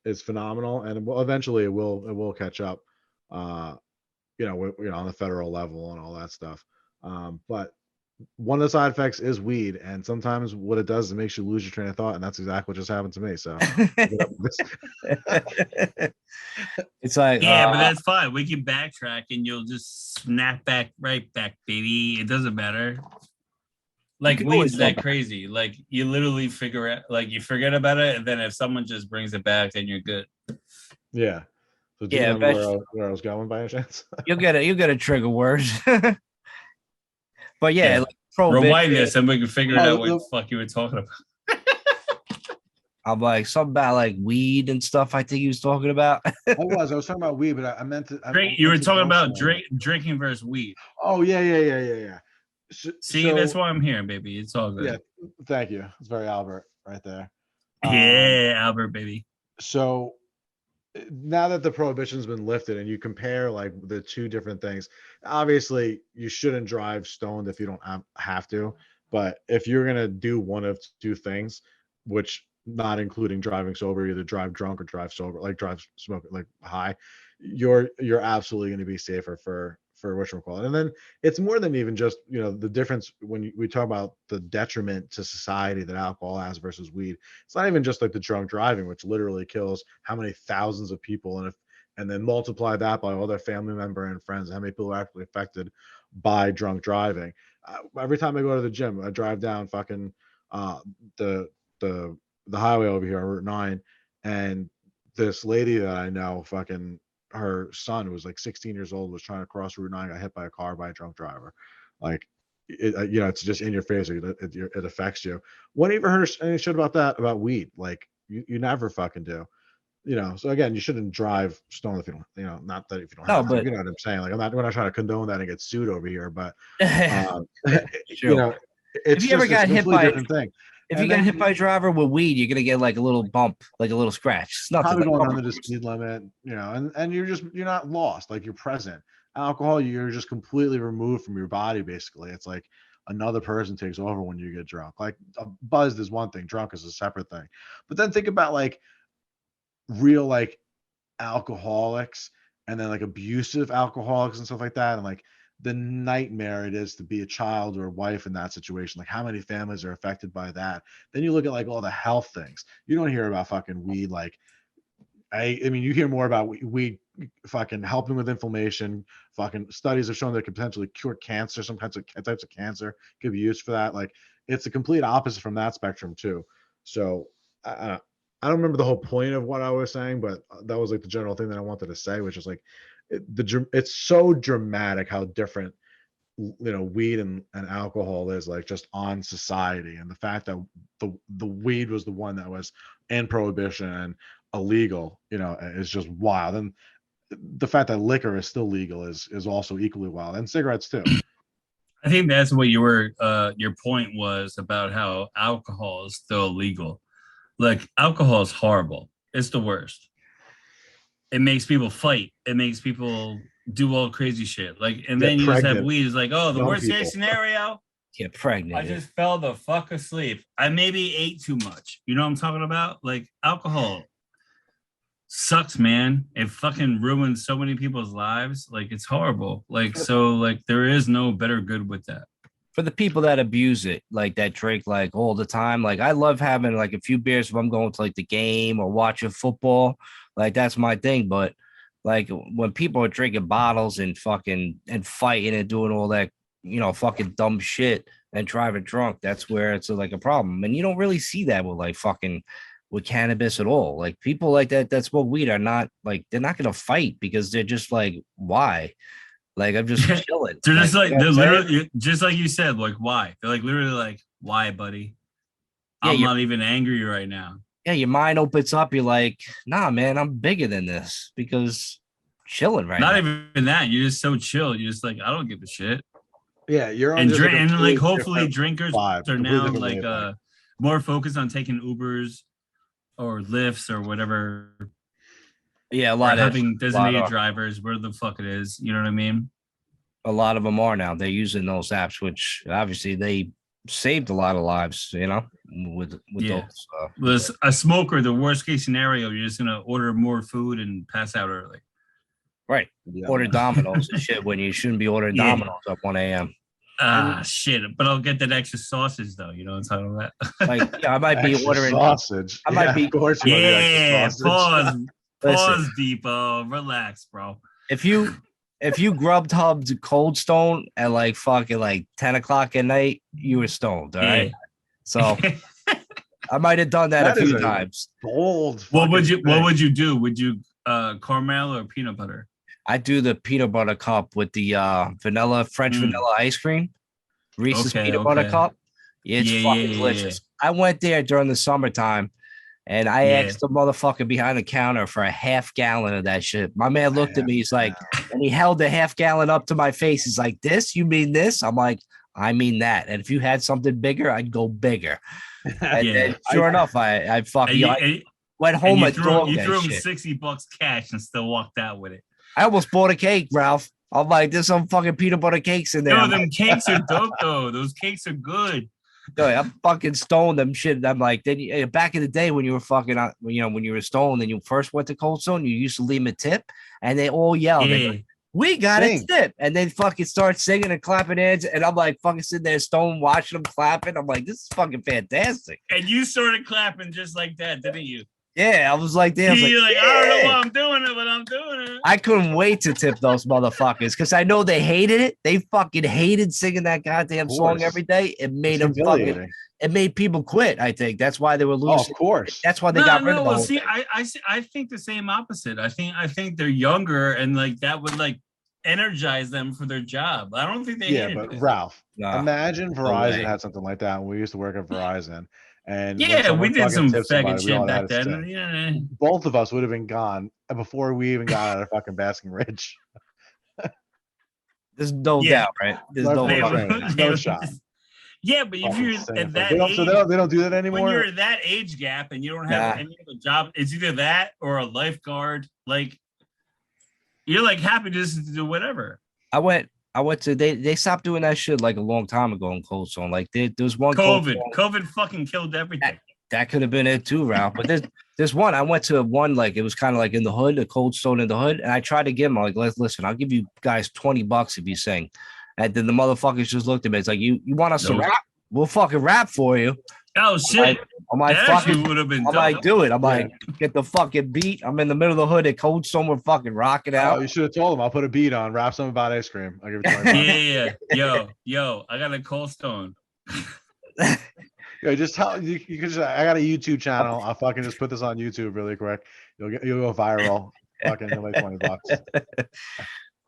is phenomenal, and eventually it will catch up. We're on the federal level and all that stuff. But one of the side effects is weed, and sometimes what it does is it makes you lose your train of thought, and that's exactly what just happened to me. So it's like, but that's fine. We can backtrack, and you'll just snap right back, baby. It doesn't matter. Like weed's that crazy. Like you literally figure out, like you forget about it, and then if someone just brings it back, then you're good. Yeah. So do you remember where I was going by any chance? You'll get a trigger word. But like rewind this and we can figure out what the fuck you were talking about. I'm like something about like weed and stuff. I think he was talking about. I was talking about weed, but I meant to. You were talking about drinking versus weed. Oh yeah. See, that's why I'm here, baby. It's all good. Yeah, thank you. It's very Albert right there. Yeah, Albert, baby. So now that the prohibition's been lifted and you compare like the two different things, obviously you shouldn't drive stoned if you don't have to. But if you're gonna do one of two things, which not including driving sober, either drive drunk or drive sober, like drive smoke like high, you're absolutely going to be safer for whatchamacallit. And then it's more than even just, you know, the difference when we talk about the detriment to society that alcohol has versus weed. It's not even just like the drunk driving, which literally kills how many thousands of people, and then multiply that by all their family member and friends, how many people are actually affected by drunk driving. Every time I go to the gym, I drive down fucking the highway over here on Route 9, and this lady that I know, fucking her son was like 16 years old, was trying to cross Route 9, got hit by a car by a drunk driver. Like, you know, it's just in your face. It affects you. When you ever heard any shit about that, about weed? Like, you never fucking do. You know, so again, you shouldn't drive stoned if you don't, you know, not that if you don't have to, you know what I'm saying? Like, we're not trying to condone that and get sued over here, but you know, it's if you ever got hit by different thing. If you get hit by a driver with weed, you're gonna get like a little bump, like a little scratch. It's nothing. Probably going under the speed limit, you know, and you're not lost, like you're present. Alcohol, you're just completely removed from your body, basically. It's like another person takes over when you get drunk. Like buzzed is one thing, drunk is a separate thing. But then think about like real like alcoholics and then like abusive alcoholics and stuff like that, and like the nightmare it is to be a child or a wife in that situation. Like how many families are affected by that. Then you look at like all the health things. You don't hear about fucking weed. Like I mean, you hear more about weed fucking helping with inflammation. Fucking studies have shown that it could potentially cure cancer. Some types of cancer could be used for that. Like it's a complete opposite from that spectrum too. So I don't remember the whole point of what I was saying, but that was like the general thing that I wanted to say, which is like it's so dramatic how different, you know, weed and alcohol is, like just on society, and the fact that the weed was the one that was in prohibition and illegal, you know, is just wild. And the fact that liquor is still legal is also equally wild, and cigarettes too. I think that's what your point was about how alcohol is still illegal. Like alcohol is horrible. It's the worst. It makes people fight. It makes people do all crazy shit. Like, and then you just have weed. It's like, oh, the worst case scenario. Get pregnant. I just fell the fuck asleep. I maybe ate too much. You know what I'm talking about? Like alcohol sucks, man. It fucking ruins so many people's lives. Like it's horrible. Like, so like there is no better good with that. For the people that abuse it, like that drink like all the time, like I love having like a few beers if I'm going to like the game or watching football. Like that's my thing. But like when people are drinking bottles and fucking and fighting and doing all that, you know, fucking dumb shit and driving drunk, that's where it's like a problem. And you don't really see that with like fucking with cannabis at all. Like people like that smoke weed are not like, they're not gonna fight because they're just like, why? Like I'm just chilling. They're just like they're literally just like you said, like why? They're like literally like, why, buddy? I'm not even angry right now. Yeah, your mind opens up. You're like, nah, man, I'm bigger than this because chilling right now. Not even that. You're just so chill. You're just like, I don't give a shit. Yeah, you're on and like hopefully drinkers vibe, are now like more focused on taking Ubers or Lyfts or whatever. Yeah, a lot of having designated drivers, where the fuck it is. You know what I mean? A lot of them are now. They're using those apps, which obviously they saved a lot of lives, you know, with those. A smoker, the worst case scenario, you're just gonna order more food and pass out early. Right. Yeah. Order Domino's and shit when you shouldn't be ordering Domino's at 1 a.m. Shit. But I'll get that extra sausage though. You know what I'm talking about? Like, yeah, I might be ordering sausage. I might be. Of course. Pause, Depot. Relax, bro. If you Grubhubbed Cold Stone at like fucking like 10 o'clock at night, you were stoned. All right. So I might have done that a few times. Bold. What would you do? Would you caramel or peanut butter? I do the peanut butter cup with the French vanilla ice cream. Reese's peanut butter cup. It's fucking delicious. I went there during the summertime and I asked the motherfucker behind the counter for a half gallon of that shit. My man looked at me, he's like, and he held the half gallon up to my face. He's like, this? You mean this? I'm like, I mean that. And if you had something bigger, I'd go bigger. And Yeah. then, sure enough, I fucking went home you and threw dog him that shit. $60 cash and still walked out with it. I almost bought a cake, Ralph. I'm like, there's some fucking peanut butter cakes in there. Yo, I'm them like, cakes are dope though. Those cakes are good. yo, I'm fucking stoned them shit. I'm like, then back in the day when you were fucking, when you were stoned and you first went to Cold Stone, you used to leave them a tip, and they all yelled, Yeah. "We got Sing. a tip," and they fucking start singing and clapping hands, and I'm like, fucking sitting there stoned watching them clapping. I'm like, this is fucking fantastic. And you started clapping just like that, didn't you? Yeah, I was like, damn, You're like, I don't know yeah. why I'm doing it, but I'm doing it. I couldn't wait to tip those motherfuckers because I know they hated it. They fucking hated singing that goddamn song every day. It made them fucking. It made people quit. I think that's why they were losing. Oh, of course. That's why they got rid of the whole see, thing. I think the same opposite. I think they're younger and like that would like energize them for their job. I don't think they. Yeah, hated but it. Ralph, Nah, imagine no Verizon way. had something like that when we used to work at Verizon. And when Yeah, someone we did fucking some tipped somebody, faggot we all shit had back to then. stay. Yeah. Both of us would have been gone before we even got out of fucking Basking Ridge. There's no Yeah. doubt, right? There's No no fucking fucking. no shot. Yeah, but if Fucking you're same at thing. that They don't, age, so they don't do that when anymore. you're at that age gap and you don't have Nah. any other job, it's either that or a lifeguard. Like you're like happy just to do whatever. I went to they stopped doing that shit like a long time ago in Cold Stone. Like there was one Cold Stone- COVID fucking killed everything. that could have been it too, Ralph. But there's one. I went to one like it was kind of like in the hood, a Cold Stone in the hood, and I tried to give them like, listen, I'll give you guys $20 if you sing. And then the motherfuckers just looked at me. It's like you want us to Nope. rap? We'll fucking rap for you. Oh shit! I'm like, That fucking, actually would have been I'm like, dope. do it. I'm like, get the fucking beat. I'm in the middle of the hood at Cold Stone. We're fucking rocking Oh, out. you should have told them. I'll put a beat on. Rap something about ice cream. I'll give you $20. Yeah. Yo, I got a Cold Stone. Yo, just tell you can just. I got a YouTube channel. I'll fucking just put this on YouTube really quick. You'll go viral. Fucking you'll make $20.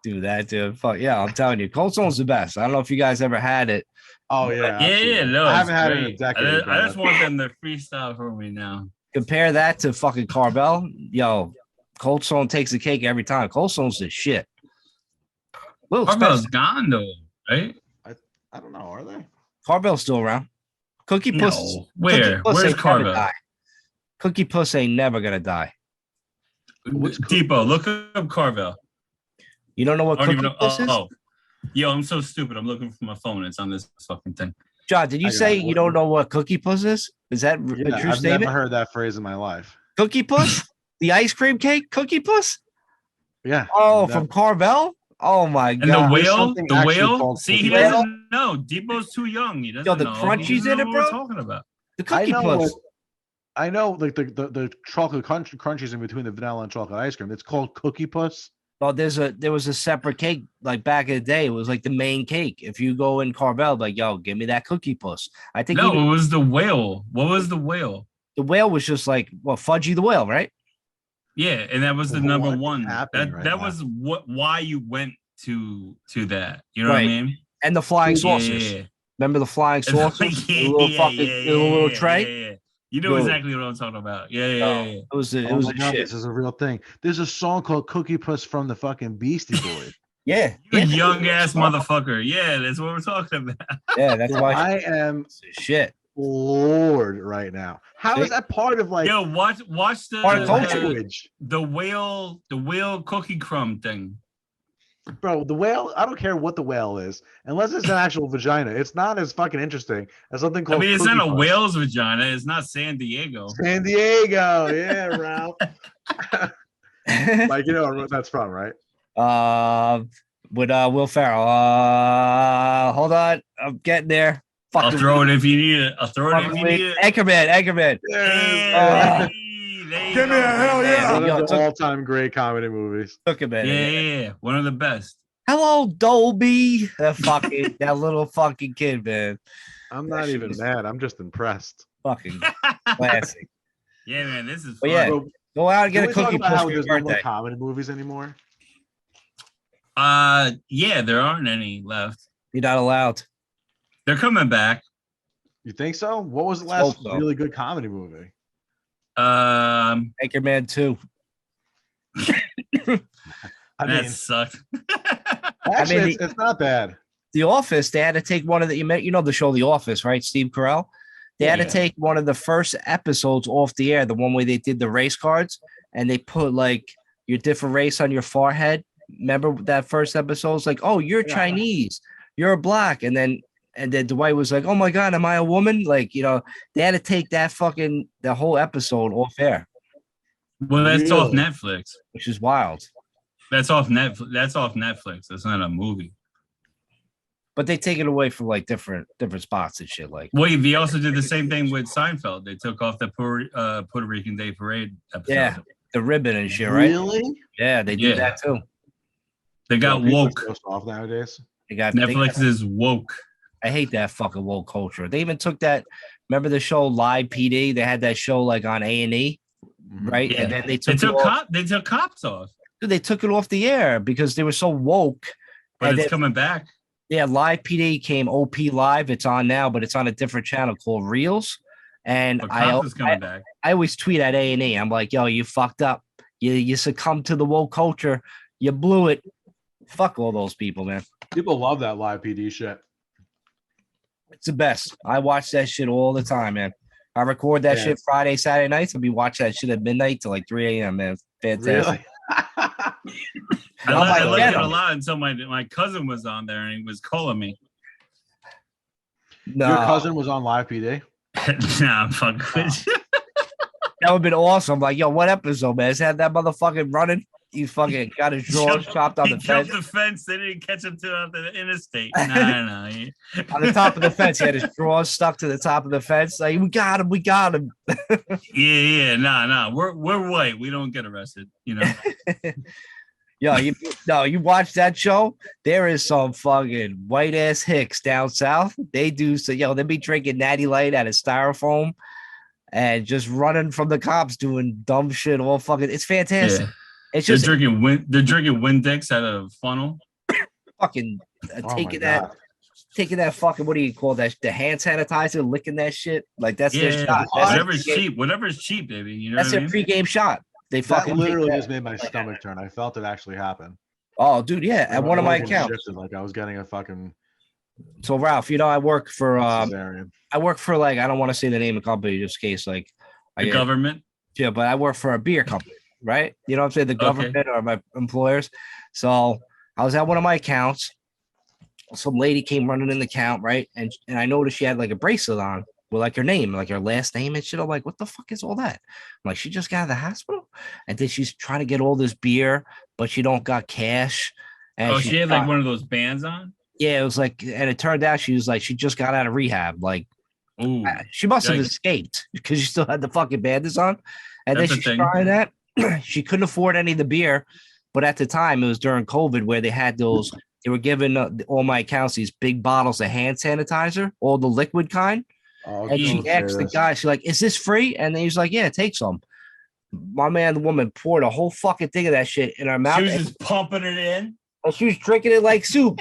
Do that, dude. Fuck yeah, I'm telling you, Cold Stone's the best. I don't know if you guys ever had it. Oh yeah, Yeah, absolutely. no, I it's haven't had it in a great. decade. I just want them to freestyle for me now. Compare that to fucking Carvel. Yo, Cold Stone takes the cake every time. Cold Stone's the shit. Little Carvel's expensive. gone though, right? I don't know. Are they? Carvel's still around. Cookie No. Puss. Where? Cookie Puss Where's ain't never Carvel? die. Cookie Puss ain't never gonna die. Depot, look up Carvel. You don't know what I don't Cookie even know. Puss is? Oh, yo, I'm so stupid. I'm looking for my phone. It's on this fucking thing. John, did you I got say it. you don't know what Cookie Puss is? Is that a Yeah, true I've statement? never heard that phrase in my life. Cookie Puss? The ice cream cake? Cookie Puss? Yeah. Oh, never. from Carvel? Oh my And the god. There's whale, something the actually whale. called See, he Cookie Puss. doesn't know. Depot's too young. He doesn't Yo, the know. crunchies He doesn't in know it, what bro? we're talking about. The I Cookie know Puss. I know like the chocolate crunchies in between the vanilla and chocolate ice cream. It's called Cookie Puss. Well, there was a separate cake like back in the day. It was like the main cake. If you go in Carvel, like, yo, give me that Cookie Puss. I think No, even it was the whale. What was the whale? the whale was just like, well, Fudgy the Whale, right? Yeah, and that was the What number is one. happening That right that now? was why you went to that. You know what I Right. mean? And the flying Yeah, saucers. yeah, yeah. Remember the flying saucers? Yeah, the little yeah, fucking yeah, the little yeah, tray. yeah, yeah. You know Yo. exactly what I'm talking about. Yeah, yeah, yeah. It was Oh was my a God, shit. this is a real thing. There's a song called Cookie Puss from the fucking Beastie Boys. Yeah. You Yeah, young ass motherfucker. Yeah, that's what we're talking about. yeah, that's Bro, why I am shit. floored right now. How is See? that part of like Yo, watch the Part of culture. language? the whale cookie crumb thing. Bro, the whale, I don't care what the whale is, unless it's an actual vagina. It's not as fucking interesting as something I called mean, it's Cookie not a Puss. whale's vagina. It's not San Diego. San Diego. Yeah, Ralph. Like, you know where that's from, right? With Will Ferrell. Hold on, I'm getting there. I'll throw it if you need it. I'll throw it if you need it. Anchorman. Yes. There you Give me go. a hell yeah. One Yo, of the all-time great comedy movies. Anchorman. Yeah, one of the best. Hello, Dolby. That little fucking kid, man. I'm That not shit even was- mad. I'm just impressed. Fucking classic. Yeah, man, this is But fun. yeah, Bro, go out and can get a we talk cookie about puss how for your there's no more birthday. comedy movies anymore? Yeah, there aren't any left. You're not allowed. They're coming back. You think so? What was the Let's last hope so. really good comedy movie? Anchorman 2. I that mean, sucked. actually, mean, it's not bad. The Office, they had to take one of the, you know the show The Office, right? Steve Carell. They had to Yeah. take one of the first episodes off the air, the one where they did the race cards, and they put like your different race on your forehead. Remember that first episode? It's like, oh, you're Yeah. Chinese, you're black, and then Dwight was like, oh my god, am I a woman? Like, they had to take the whole episode off air, Well, that's off Really? Netflix. which is wild. That's off Netflix. That's off Netflix. That's not a movie. But they take it away from like different spots and shit. Like, Well, they also did the same thing with Seinfeld. They took off the Puerto Rican Day Parade episode. yeah, the ribbon and shit, right? Really? Yeah, they do Yeah. that too. They got People are woke. so soft nowadays. Netflix is woke. I hate that fucking woke culture. They even took that. Remember the show Live PD? They had that show like on A&E, right? Yeah. And then They took cops off, Dude, they took it off the air because they were so woke. but And it's then- coming back. Yeah, Live PD came OP Live. It's on now, but it's on a different channel called Reels. And But I cops is coming back. always tweet at A&E. I'm like, yo, you fucked up. You succumbed to the woke culture. You blew it. Fuck all those people, man. People love that live PD shit. It's the best. I watch that shit all the time, man. I record that Yeah. shit Friday, Saturday nights. I'll be watching that shit at midnight to like 3 a.m., man. Fantastic. Really? I I'm like, liked yeah. it a lot until my cousin was on there and he was calling me. No, Your cousin was on live PD. Nah, I'm fucking with you. that would have been awesome. Like, yo, what episode, man? Has had that motherfucking running? He fucking got his drawers chopped on He the fence. jumped the fence. They didn't catch him to the interstate. Nah. On the top of the fence, he had his drawers stuck to the top of the fence. Like, we got him. Yeah. Nah. We're white. We don't get arrested. You know. Yo, you watch that show. There is some fucking white ass hicks down south. They do so. Yo, they be drinking Natty Light out of styrofoam and just running from the cops, doing dumb shit. All fucking. It's fantastic. Yeah. It's They're just drinking Windex out of a funnel. fucking Oh my taking God. that fucking, what do you call that? The hand sanitizer, licking that shit. Like that's their Yeah, shot. That's whatever's their pregame- cheap. Whatever's cheap, baby. You know That's what I their mean? pregame shot. They That fucking literally take that. just made my stomach turn. I felt it actually happen. Oh, dude, yeah. At one of my Organ accounts. shifted, like I was getting a fucking So Ralph, I work for cesarean. like, I don't want to say the name of the company just in case, like The government. yeah, but I work for a beer company, right? You know what I'm saying? The government or my employers. So I was at one of my accounts. Some lady came running in the account, right? And I noticed she had like a bracelet on with like her name, like her last name and shit. I'm like, what the fuck is all that? I'm like, she just got out of the hospital, and then she's trying to get all this beer, but she don't got cash. And Oh, she had like one of those bands on. yeah, it was like, and it turned out she was like, she just got out of rehab. Like, Ooh, she must have Yikes. escaped because she still had the fucking bandage on. And That's then the she's thing. trying that. She couldn't afford any of the beer. But at the time, it was during COVID where they had those, they were giving all my accounts these big bottles of hand sanitizer, all the liquid kind. Oh, And she don't asked say the this. guy, she's like, is this free? And then he's like, yeah, take some. My man, the woman poured a whole fucking thing of that shit in her mouth. she was just pumping it in. And she was drinking it like soup,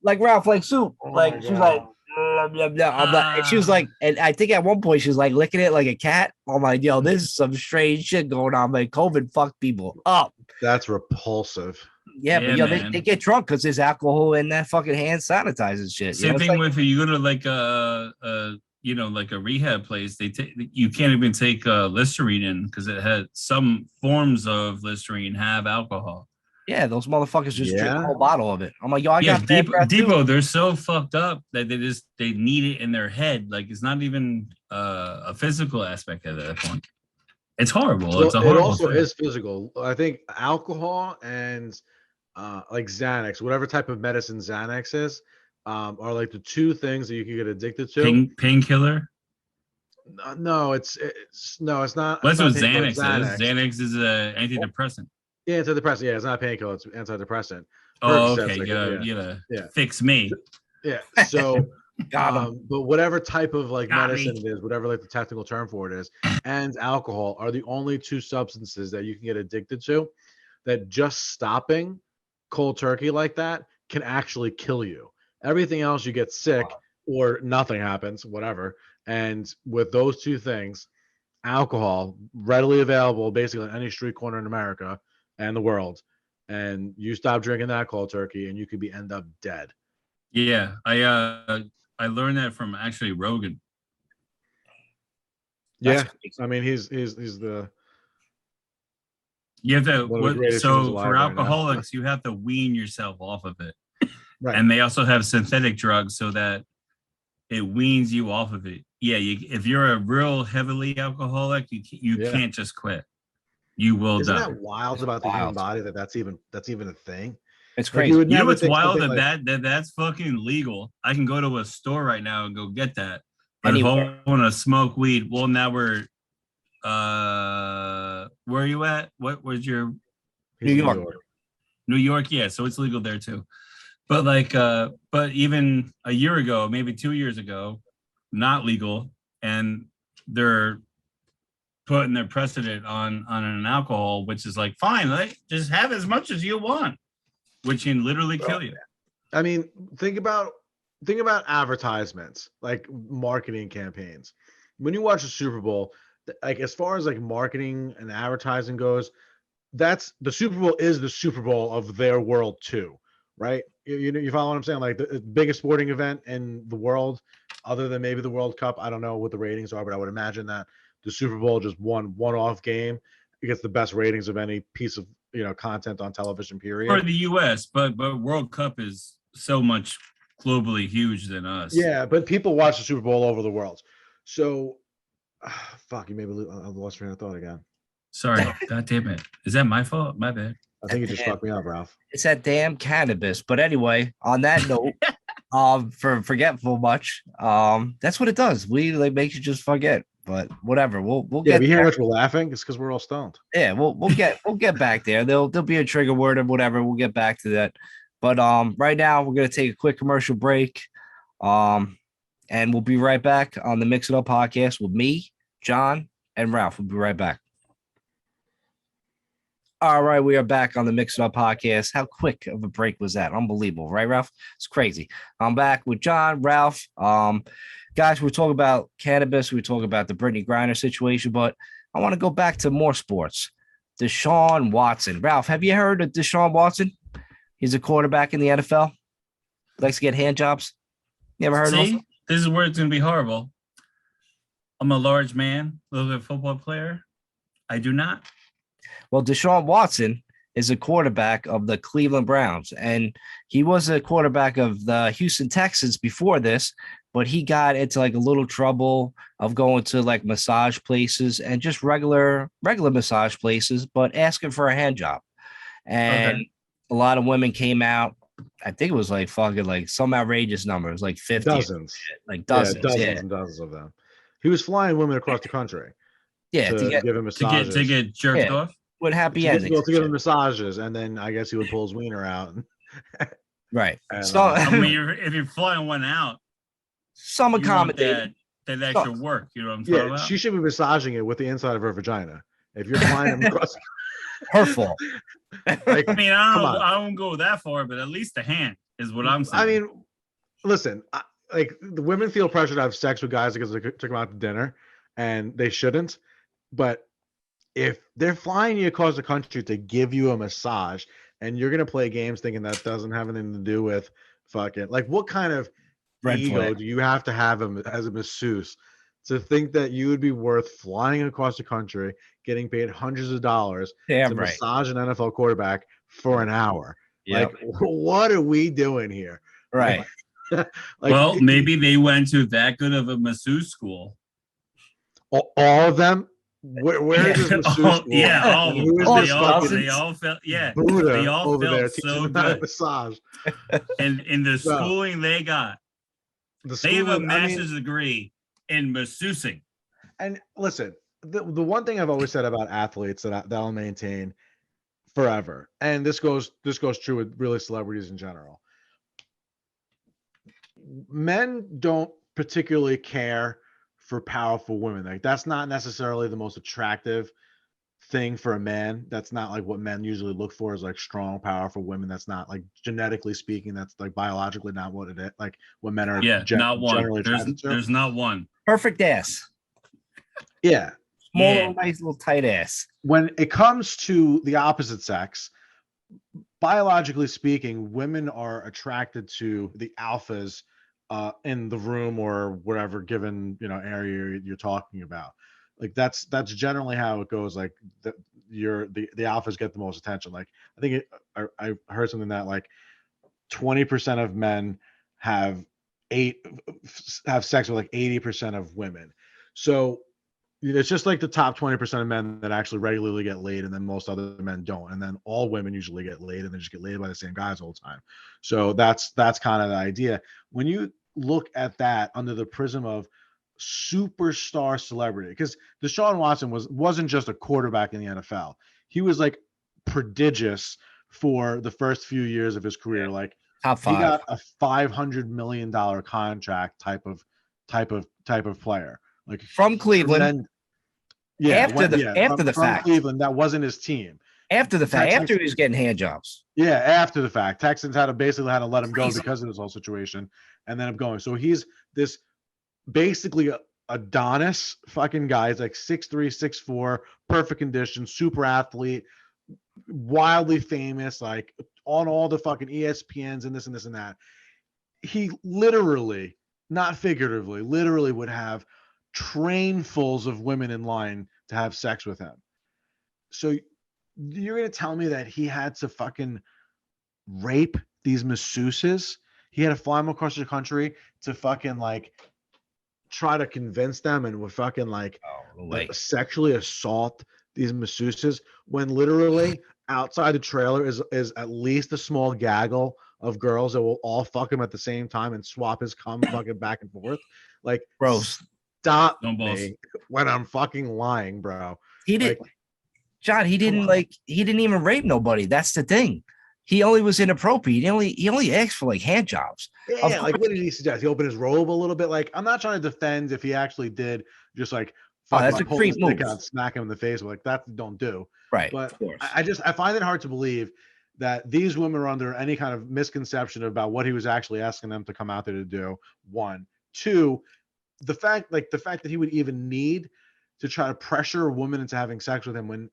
like Ralph, like soup. Oh Like my she was God. like, blah, blah, blah. I'm like, and she was like, and I think at one point she was like licking it like a cat. I'm like, yo, this is some strange shit going on. Like COVID fucked people up. That's repulsive. Yeah, Yeah, but yo, man. they get drunk because there's alcohol in that fucking hand sanitizer and shit. Same It's thing like, with you go to like like a rehab place. You can't even take Listerine in because it had some forms of Listerine have alcohol. yeah, those motherfuckers just drink Yeah. a whole bottle of it. I'm like, yo, I got bad breath too. Depot, they're so fucked up that they need it in their head. Like it's not even a physical aspect at that point. It's horrible. So It's a it horrible also thing. is physical. I think alcohol and like Xanax, whatever type of medicine Xanax is, are like the two things that you can get addicted to. Painkiller. No, it's not. That's what it's not Xanax is. painkiller, Xanax is an antidepressant. Yeah, antidepressant. Yeah, it's not a painkiller. It's antidepressant. Oh, Percocet's okay. like You gotta yeah. fix me. Yeah. So, Got 'em. but whatever type of like Got medicine me. it is, whatever like the technical term for it is, and alcohol are the only two substances that you can get addicted to. That just stopping cold turkey like that can actually kill you. Everything else you get sick or nothing happens, whatever. And with those two things, alcohol readily available basically on any street corner in America and the world, and you stop drinking that cold turkey and you could end up dead. Yeah, I learned that from actually Rogan. Yeah, crazy. I mean he's the You have to. one of the greatest humans So alive for right now. alcoholics, you have to wean yourself off of it, Right. and they also have synthetic drugs so that it weans you off of it. Yeah, if you're a real heavily alcoholic, you Yeah. can't just quit. You will Isn't die. that wild It's about the human wild. body that's even a thing? It's Like crazy. you would You know never what's think wild? something That's fucking legal. I can go to a store right now and go get that. But Anywhere. if I want to smoke weed, well, now we're where are you at? What was your he's New in York. New York? Yeah, so it's legal there too. But but even a year ago, maybe 2 years ago, not legal, and they're putting their precedent on an alcohol, which is like fine, like just have as much as you want, which can literally kill you. I mean, think about advertisements, like marketing campaigns. When you watch the Super Bowl, like as far as like marketing and advertising goes, that's the Super Bowl is the Super Bowl of their world too, right? You follow what I'm saying? Like the biggest sporting event in the world, other than maybe the World Cup. I don't know what the ratings are, but I would imagine that the Super Bowl just one-off game. It gets the best ratings of any piece of content on television. Period. For the U.S., but World Cup is so much globally huge than us. Yeah, but people watch the Super Bowl all over the world. So, fuck, you maybe I lost train of thought again. Sorry, God damn it. Is that my fault? My bad. I think you just fucked me up, Ralph. It's that damn cannabis. But anyway, on that note, for forgetful much, that's what it does. We like makes you just forget. But whatever, we'll Yeah, get we hear there. much we're laughing. It's because we're all stoned. Yeah, we'll get back there. There'll be a trigger word or whatever. We'll get back to that. But right now we're gonna take a quick commercial break. And we'll be right back on the Mix It Up podcast with me, John, and Ralph. We'll be right back. All right, we are back on the Mix It Up podcast. How quick of a break was that? Unbelievable, right, Ralph? It's crazy. I'm back with John, Ralph. Guys, we're talking about cannabis. We talk about the Brittany Griner situation, but I want to go back to more sports. Deshaun Watson. Ralph, have you heard of Deshaun Watson? He's a quarterback in the NFL. Likes to get hand jobs. You ever heard of him? This is where it's going to be horrible. I'm a large man, a little bit football player. I do not. Well, Deshaun Watson is a quarterback of the Cleveland Browns, and he was a quarterback of the Houston Texans before this, but he got into like a little trouble of going to like massage places and just regular massage places, but asking for a hand job. And a lot of women came out. I think it was like fucking like some outrageous numbers, like 50. Dozens. Like dozens. Yeah, dozens and dozens of them. He was flying women across the country. Yeah, to give him massages. To get jerked off. With happy endings. To give him massages, and then I guess he would pull his wiener out. Right. And, So I mean, if you're flying one out, some accommodation. That extra work, you know what I'm talking about? She should be massaging it with the inside of her vagina. If you're flying him across, her fault. Like, I mean, I don't go that far, but at least the hand is what I'm saying. I mean, listen, like the women feel pressure to have sex with guys because they took them out to dinner, and they shouldn't. But if they're flying you across the country to give you a massage, and you're gonna play games thinking that doesn't have anything to do with fucking, like, what kind of ego do you have to have him as a masseuse to think that you would be worth flying across the country, getting paid hundreds of dollars to massage an NFL quarterback for an hour? Yep. Like, what are we doing here? Right. Like, well, maybe they went to that good of a masseuse school. All of them. Where is this masseuse school? Yeah, all of them. They all felt Buddha they all over felt there so good. Massage. And in the schooling they got, they have a master's degree in masseusing. And listen, the one thing I've always said about athletes that I'll maintain forever, and this goes true with really celebrities in general. Men don't particularly care for powerful women. Like, that's not necessarily the most attractive thing for a man. That's not like what men usually look for, is like strong, powerful women. That's not, like, genetically speaking, that's like biologically not what it is, like what men are not one. generally attracted to. There's not one. Perfect ass. Yeah. Small, nice little tight ass. When it comes to the opposite sex, biologically speaking, women are attracted to the alphas in the room or whatever given area you're talking about. Like that's generally how it goes. Like the alphas get the most attention. Like I think I heard something that like 20% of men have sex with like 80% of women. So it's just like the top 20% of men that actually regularly get laid, and then most other men don't. And then all women usually get laid, and they just get laid by the same guys all the time. So that's kind of the idea. When you look at that under the prism of superstar celebrity, because Deshaun Watson wasn't just a quarterback in the NFL. He was like prodigious for the first few years of his career. Yeah. Like Top he 5. got a $500 million contract type of player. Like From Cleveland. After the from fact. Cleveland, that wasn't his team. After the fact, Texans, after he was getting hand jobs. Yeah, after the fact. Texans basically had to let him go Crazy. because of this whole situation, and then I'm going. So he's this basically Adonis fucking guy. He's like 6'3", 6'4", perfect condition, super athlete, wildly famous, like on all the fucking ESPNs and this and this and that. He literally, not figuratively, literally would have trainfuls of women in line to have sex with him. So you're going to tell me that he had to fucking rape these masseuses? He had to fly them across the country to fucking like try to convince them and would fucking like sexually assault these masseuses when literally outside the trailer is at least a small gaggle of girls that will all fuck him at the same time and swap his cum fucking back and forth. Like, Gross. Stop me when I'm fucking lying, bro. He did, like, John. He didn't even rape nobody. That's the thing. He only was inappropriate. He only asked for like hand jobs. Yeah, like what did he suggest? He opened his robe a little bit. Like, I'm not trying to defend if he actually did just like that's a creep move. Smack him in the face. Like that don't do. Right. But I find it hard to believe that these women are under any kind of misconception about what he was actually asking them to come out there to do. 1, 2. The fact that he would even need to try to pressure a woman into having sex with him when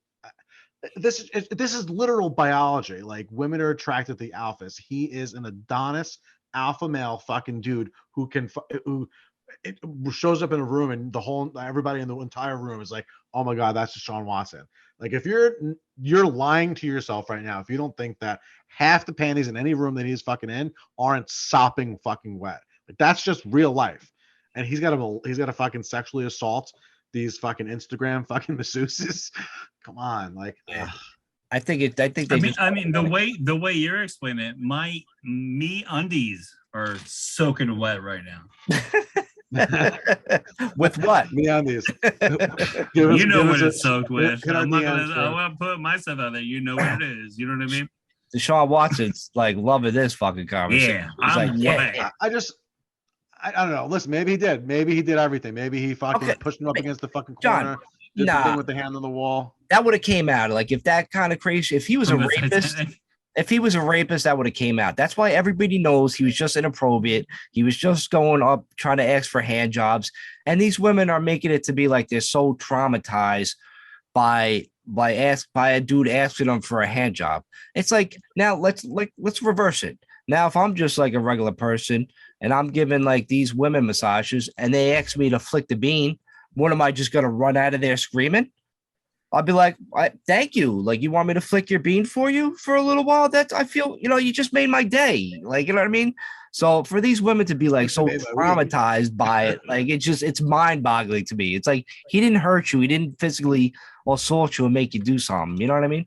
this is literal biology. Like women are attracted to the alphas. He is an Adonis alpha male fucking dude who shows up in a room and everybody in the entire room is like, oh my God, that's Deshaun Watson. Like if you're lying to yourself right now if you don't think that half the panties in any room that he's fucking in aren't sopping fucking wet. Like that's just real life. And he's got to fucking sexually assault these fucking Instagram fucking masseuses. Come on, like. Yeah. I think the way you're explaining it, my undies are soaking wet right now. With what? Me undies. You know what it's soaked with. I want to put myself out there. You know what it is. You know what I mean? Deshaun Watson's like loving this fucking conversation. Yeah, I don't know. Listen, maybe he did. Maybe he did everything. Maybe he fucking pushed him up against the fucking corner. John, did the thing with the hand on the wall. That would have came out. Like if that kind of crazy, if he was a rapist, that would have came out. That's why everybody knows he was just inappropriate. He was just going up trying to ask for hand jobs. And these women are making it to be like they're so traumatized by a dude asking them for a hand job. It's like, now let's reverse it. Now, if I'm just like a regular person and I'm giving like these women massages and they ask me to flick the bean, what am I just going to run out of there screaming? I'll be like, thank you. Like, you want me to flick your bean for you for a little while? I feel, you just made my day. Like, you know what I mean? So for these women to be like so traumatized by it, like it's mind boggling to me. It's like, he didn't hurt you. He didn't physically assault you and make you do something. You know what I mean?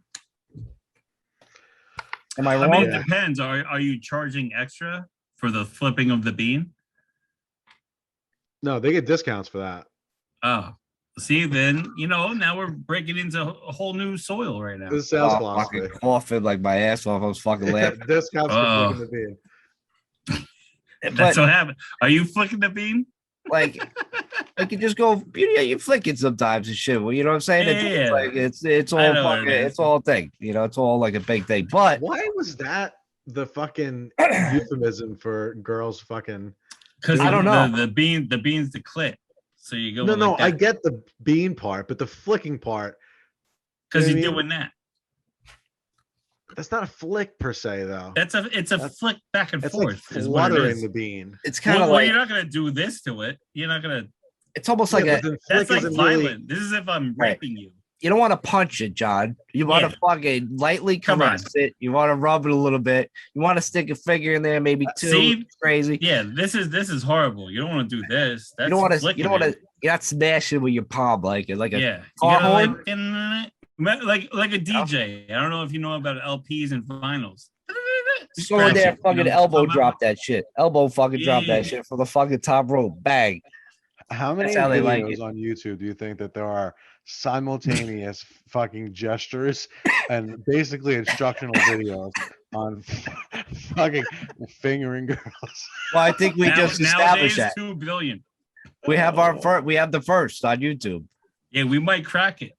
Am I wrong? I mean, it depends. Are you charging extra for the flipping of the bean? No, they get discounts for that. Oh, see, then now we're breaking into a whole new soil right now. This is sales philosophy. Fucking coughing like my ass off. I was fucking laughing. Discounts for flicking the bean. That's what happened. Are you flicking the bean? Like, I can just go. You flick it sometimes and shit. Well, you know what I'm saying? Yeah. Like it's all fucking. It's all a thing. It's all like a big thing. But why was that the fucking euphemism for girls fucking? Because I don't know. The bean's the clit. So you go. No, like I get the bean part, but the flicking part. Because you're doing that. That's not a flick per se, though. It's a flick back and forth. Like fluttering the bean. It's kind of like you're not gonna do this to it. You're not gonna It's almost like but then That's flick like isn't violent. really- This is if I'm Right. raping you. you don't want to punch it, John. You want to fucking lightly Come on. caress it. You want to rub it a little bit. You want to stick a finger in there, maybe two. See? It's crazy. Yeah, this is horrible. You don't want to do this. That's You don't want to. flicking You don't want it. to. You're not smashing with your palm like a Yeah, you car gotta, horn. like a DJ. I don't know if you know about LPs and vinyls. Just go in there, Scratch it, fucking you know, elbow come drop out. that shit. Elbow fucking drop Yeah. that shit from the fucking top rope. Bang. How many That's how they videos like it. on YouTube do you think that there are simultaneous fucking gestures and basically instructional videos on fucking fingering girls? Well, I think we just established Nowadays, that 2 billion. we have our first. We have the first on YouTube. Yeah, we might crack it.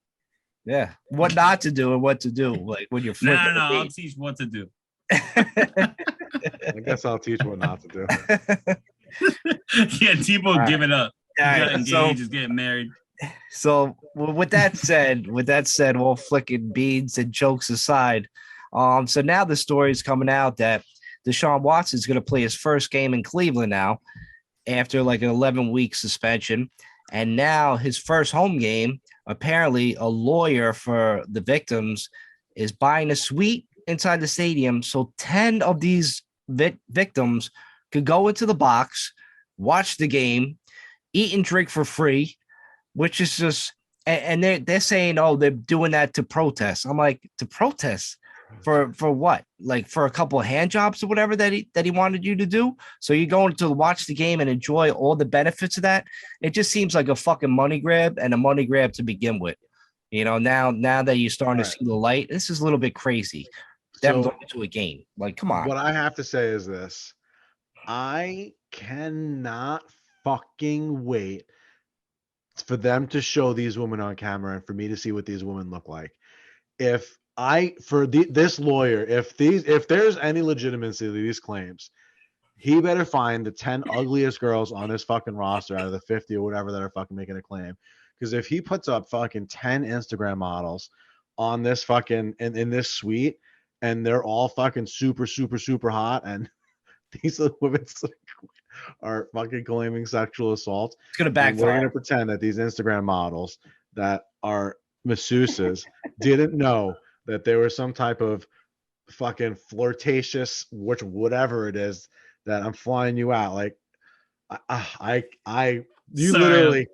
Yeah, what not to do and what to do, like when you're No, flipping. I'll teach what to do. I guess I'll teach what not to do. Yeah, Tebow All right. give it up. He All got right, engaged, he's getting married. So with that said, all flicking beads and jokes aside, so now the story is coming out that Deshaun Watson is going to play his first game in Cleveland now after like an 11-week suspension, and now his first home game. Apparently, a lawyer for the victims is buying a suite inside the stadium, so 10 of these victims could go into the box, watch the game, eat and drink for free, which is just, and they're saying, oh, they're doing that to protest. I'm like, to protest for what? Like for a couple of hand jobs or whatever that he wanted you to do. So you're going to watch the game and enjoy all the benefits of that. It just seems like a fucking money grab, and a money grab to begin with. You know, now that you're starting to see the light, this is a little bit crazy. Them So going to a game. Like, come on. what I have to say is this. I cannot fucking wait for them to show these women on camera and for me to see what these women look like. If this lawyer, if there's any legitimacy to these claims, he better find the 10 ugliest girls on this fucking roster out of the 50 or whatever that are fucking making a claim. Because if he puts up fucking 10 Instagram models on this fucking in this suite, and they're all fucking super, super, super hot, and these women are fucking claiming sexual assault, It's going to and backfire. we're going to pretend that these Instagram models that are masseuses didn't know that there was some type of fucking flirtatious, whatever it is, that I'm flying you out. Like, you Sorry. literally,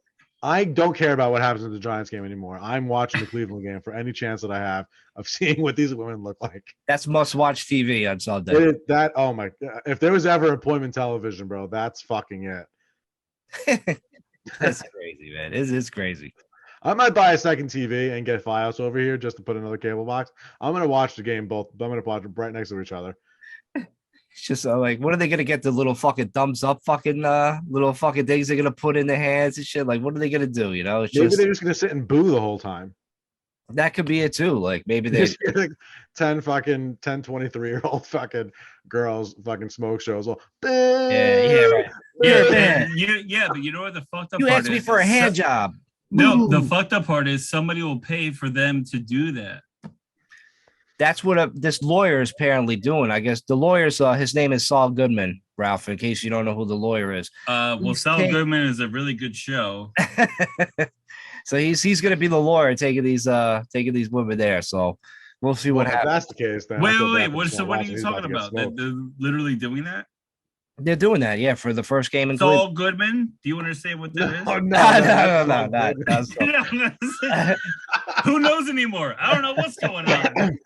I don't care about what happens in the Giants game anymore. I'm watching the Cleveland game for any chance that I have of seeing what these women look like. That's must-watch TV on Sunday. Oh my God. If there was ever appointment television, bro, that's fucking it. That's crazy, man. It is crazy. I might buy a second TV and get Fios over here just to put another cable box. I'm going to watch the game both. I'm going to watch them right next to each other. It's just like, what are they gonna get? The little fucking thumbs up, fucking little fucking things they're gonna put in their hands and shit. Like, what are they gonna do? You know, it's Maybe just they're just going to sit and boo the whole time. that could be it too. Like maybe they Just like 10 23-year-old fucking girls fucking smoke shows. All, yeah, right. Yeah, Man. but you know what the fucked up You part asked me is? for a hand job. No, the Boo. fucked up part is somebody will pay for them to do that. That's what this lawyer is apparently doing. I guess the lawyer's his name is Saul Goodman, Ralph, in case you don't know who the lawyer is. Well, He's Saul taking- Goodman is a really good show. So he's gonna be the lawyer taking these women there. So we'll see what if happens. that's the case, then I feel bad for Wait. So Deshaun what are Watson. you He's about talking to get about? They're, smoked. they're literally doing that? They're doing that, yeah, for the first game in Cleveland. Saul Goodman? Do you understand what that is? No, No. that's Who knows anymore? I don't know what's going on.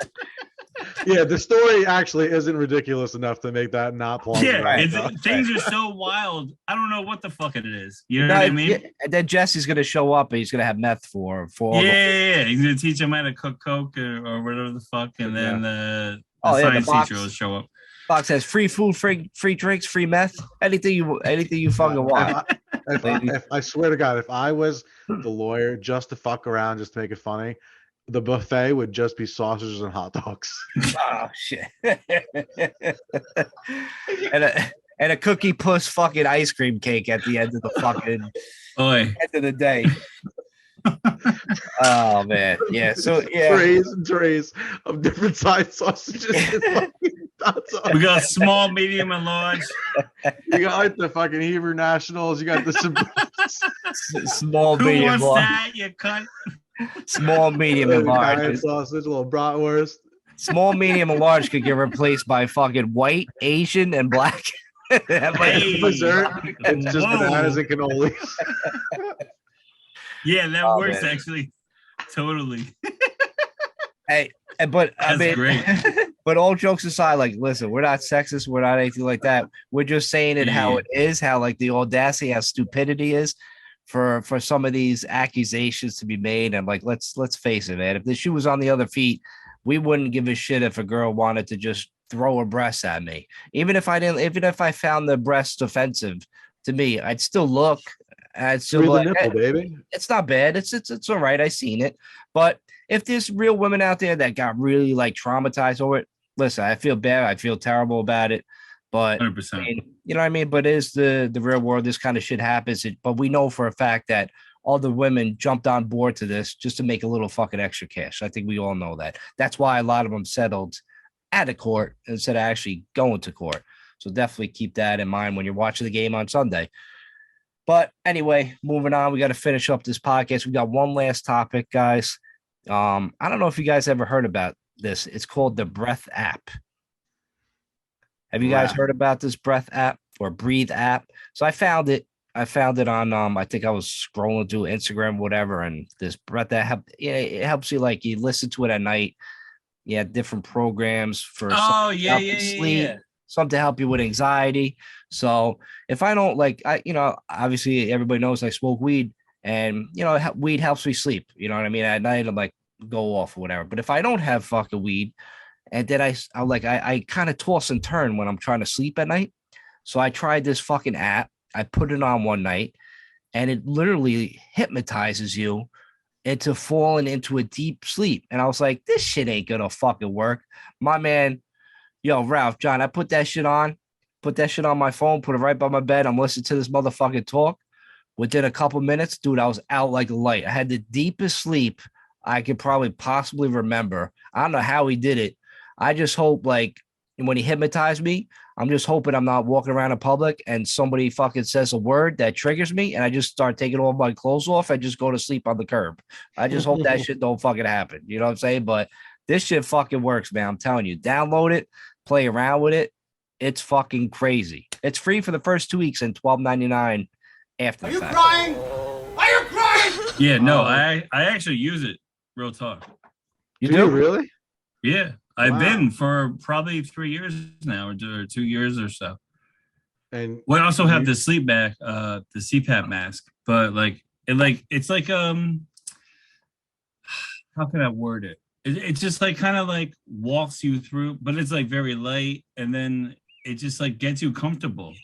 Yeah, the story actually isn't ridiculous enough to make that not plausible. Yeah, Right. things are so wild. I don't know what the fuck it is. You know No, what I mean? yeah, and then Jesse's gonna show up and he's gonna have meth for all the- Yeah. He's gonna teach him how to cook coke or whatever the fuck, and then the Oh, yeah, the science box. teacher will show up. box has free food, free drinks, free meth, anything you fucking want. If I swear to God, if I was the lawyer just to fuck around, just to make it funny, the buffet would just be sausages and hot dogs. Oh shit. and a cookie puss fucking ice cream cake at the end of the fucking Oi. end of the day. Oh man, yeah. So yeah, Trays and trays of different size sausages. And fucking hot dogs. We got small, medium, and large. You got like the fucking Hebrew Nationals. You got the Small, Who medium, wants large. that? You cunt. Small, medium, and Giant large. sausage, a little bratwurst. Small, medium, and large could get replaced by fucking white, Asian, and black. That might Hey. be- Dessert. It's just Whoa. bananas and cannolis. Yeah, that Oh, works man. actually. Totally. Hey, but I That's mean, great. but all jokes aside, like, listen, we're not sexist, we're not anything like that. We're just saying it how Yeah. it is, how like the audacity, how stupidity is for some of these accusations to be made. And like, let's face it, man. If the shoe was on the other feet, we wouldn't give a shit if a girl wanted to just throw her breasts at me. Even if I found the breasts offensive to me, I'd still look. I'd still Free be the like, nipple, "Hey, baby. it's not bad. It's all right. I seen it. But if there's real women out there that got really like traumatized over it, listen, I feel bad. I feel terrible about it. But 100%. I mean, you know what I mean? But it is the real world. This kind of shit happens. But we know for a fact that all the women jumped on board to this just to make a little fucking extra cash. I think we all know that. That's why a lot of them settled at a court instead of actually going to court. So definitely keep that in mind when you're watching the game on Sunday. But anyway, moving on, we got to finish up this podcast. We got one last topic, guys. I don't know if you guys ever heard about this. It's called the Breath app. Have you guys Breath. heard about this Breath app or Breathe app? So I found it on I think I was scrolling through Instagram, whatever, and this Breath app, it helps you, like, you listen to it at night. Yeah, different programs for Oh, some to yeah, help yeah, you yeah, sleep, yeah. some to help you with anxiety. So if I don't like, obviously everybody knows I smoke weed, and weed helps me sleep. You know what I mean? At night I'm like go off or whatever. But if I don't have fucking weed, and then I kind of toss and turn when I'm trying to sleep at night. So I tried this fucking app. I put it on one night, and it literally hypnotizes you into falling into a deep sleep. And I was like, this shit ain't gonna fucking work. My man, Ralph, John, I put that shit on my phone, put it right by my bed. I'm listening to this motherfucking talk. Within a couple minutes, dude, I was out like a light. I had the deepest sleep I could probably possibly remember. I don't know how he did it. I just hope, like, when he hypnotized me, I'm just hoping I'm not walking around in public and somebody fucking says a word that triggers me and I just start taking all my clothes off and just go to sleep on the curb. I just hope that shit don't fucking happen. You know what I'm saying? But this shit fucking works, man. I'm telling you. Download it, play around with it. It's fucking crazy. It's free for the first 2 weeks and $12.99 after the fact. Crying? Are you crying? Yeah, no, I actually use it. Real talk. You Do do? you really? Yeah, I've Wow. been for probably 3 years now, or 2 years or so. And We also have the sleep mask, the CPAP mask, but it's like how can I word it? It's just like kind of like walks you through, but it's like very light, and then it just like gets you comfortable.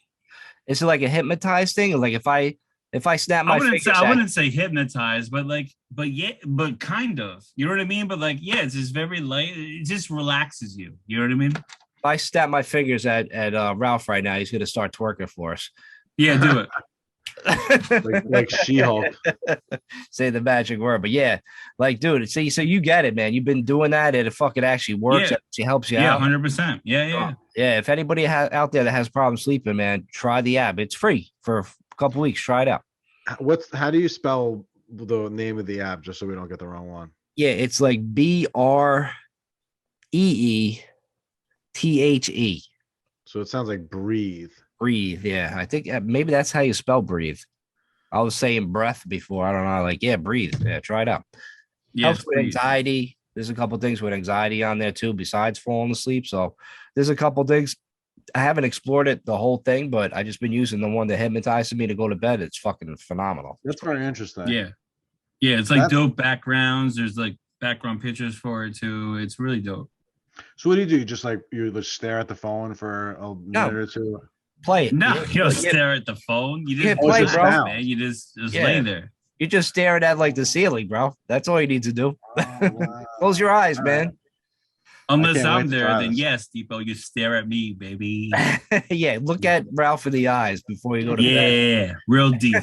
Is it like a hypnotized thing? Or like if I snap my fingers, I wouldn't say hypnotized, but but kind of. You know what I mean? But like, yeah, it's just very light. It just relaxes you. You know what I mean? if I snap my fingers at Ralph right now, he's gonna start twerking for us. Yeah, do it. like She-Hulk. Say the magic word. But yeah, like, dude, see, so you get it, man. You've been doing that, and it fucking actually works. Yeah. It helps you Yeah, out. 100%. Yeah. Yeah, if anybody out there that has problems sleeping, man, try the app. It's free for a couple weeks. Try it out. How do you spell the name of the app just so we don't get the wrong one? Yeah, it's like BREETHE. So it sounds like breathe. Breathe. Yeah, I think maybe that's how you spell breathe. I was saying breath before. I don't know. Like, yeah, breathe. Yeah, try it out. Yeah, Helps with anxiety. There's a couple things with anxiety on there too, besides falling asleep. So there's a couple things. I haven't explored it the whole thing, but I just been using the one that hypnotizes me to go to bed. It's fucking phenomenal. That's very interesting. Yeah. It's like dope backgrounds. There's like background pictures for it too. It's really dope. So what do? You just stare at the phone for a minute or two? Play it. No, you don't Yeah. stare at the phone. You just play, relax, bro. man. You just Yeah. lay there. You're just staring at like the ceiling, bro. That's all you need to do. Oh, wow. Close your eyes, All man. Unless can't wait I'm to there, try then this. yes, Depot, you stare at me, baby. Yeah, look at Ralph in the eyes before you go to bed. Yeah, real deep.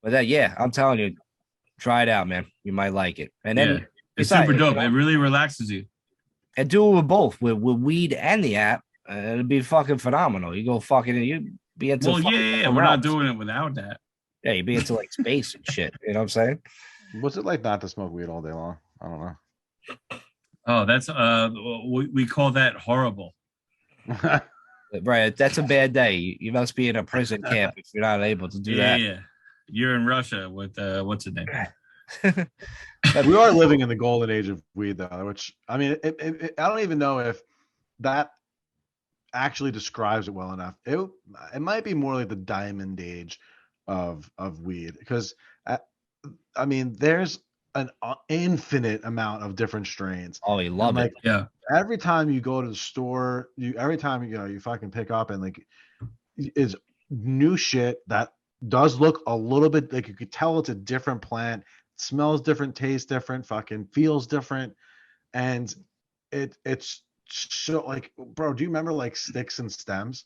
But I'm telling you, try it out, man. You might like it. And then Yeah. It's besides, super dope. you know, It really relaxes you. and do it with both, with weed and the app. It'd be fucking phenomenal. You go fucking, Be into Well, fucking yeah, different we're not realms. doing it without that. Yeah, you be into like space and shit. You know what I'm saying? What's it like not to smoke weed all day long? I don't Oh, that's we call that horrible. know. Right. That's a bad day. You must be in a prison camp if you're not able to do that. Yeah. You're in Russia with what's his name? We are living in the golden age of weed, though. Which I mean, I don't even know if that actually describes it well enough. It might be more like the diamond age of weed, because I mean, there's an infinite amount of different strains. Oh, you love like, it. Yeah. Every time you go to the store, every time you fucking pick up, and like is new shit that does look a little bit like, you could tell it's a different plant, smells different, tastes different, fucking feels different, and it's so like, bro, do you remember like Sticks and Stems?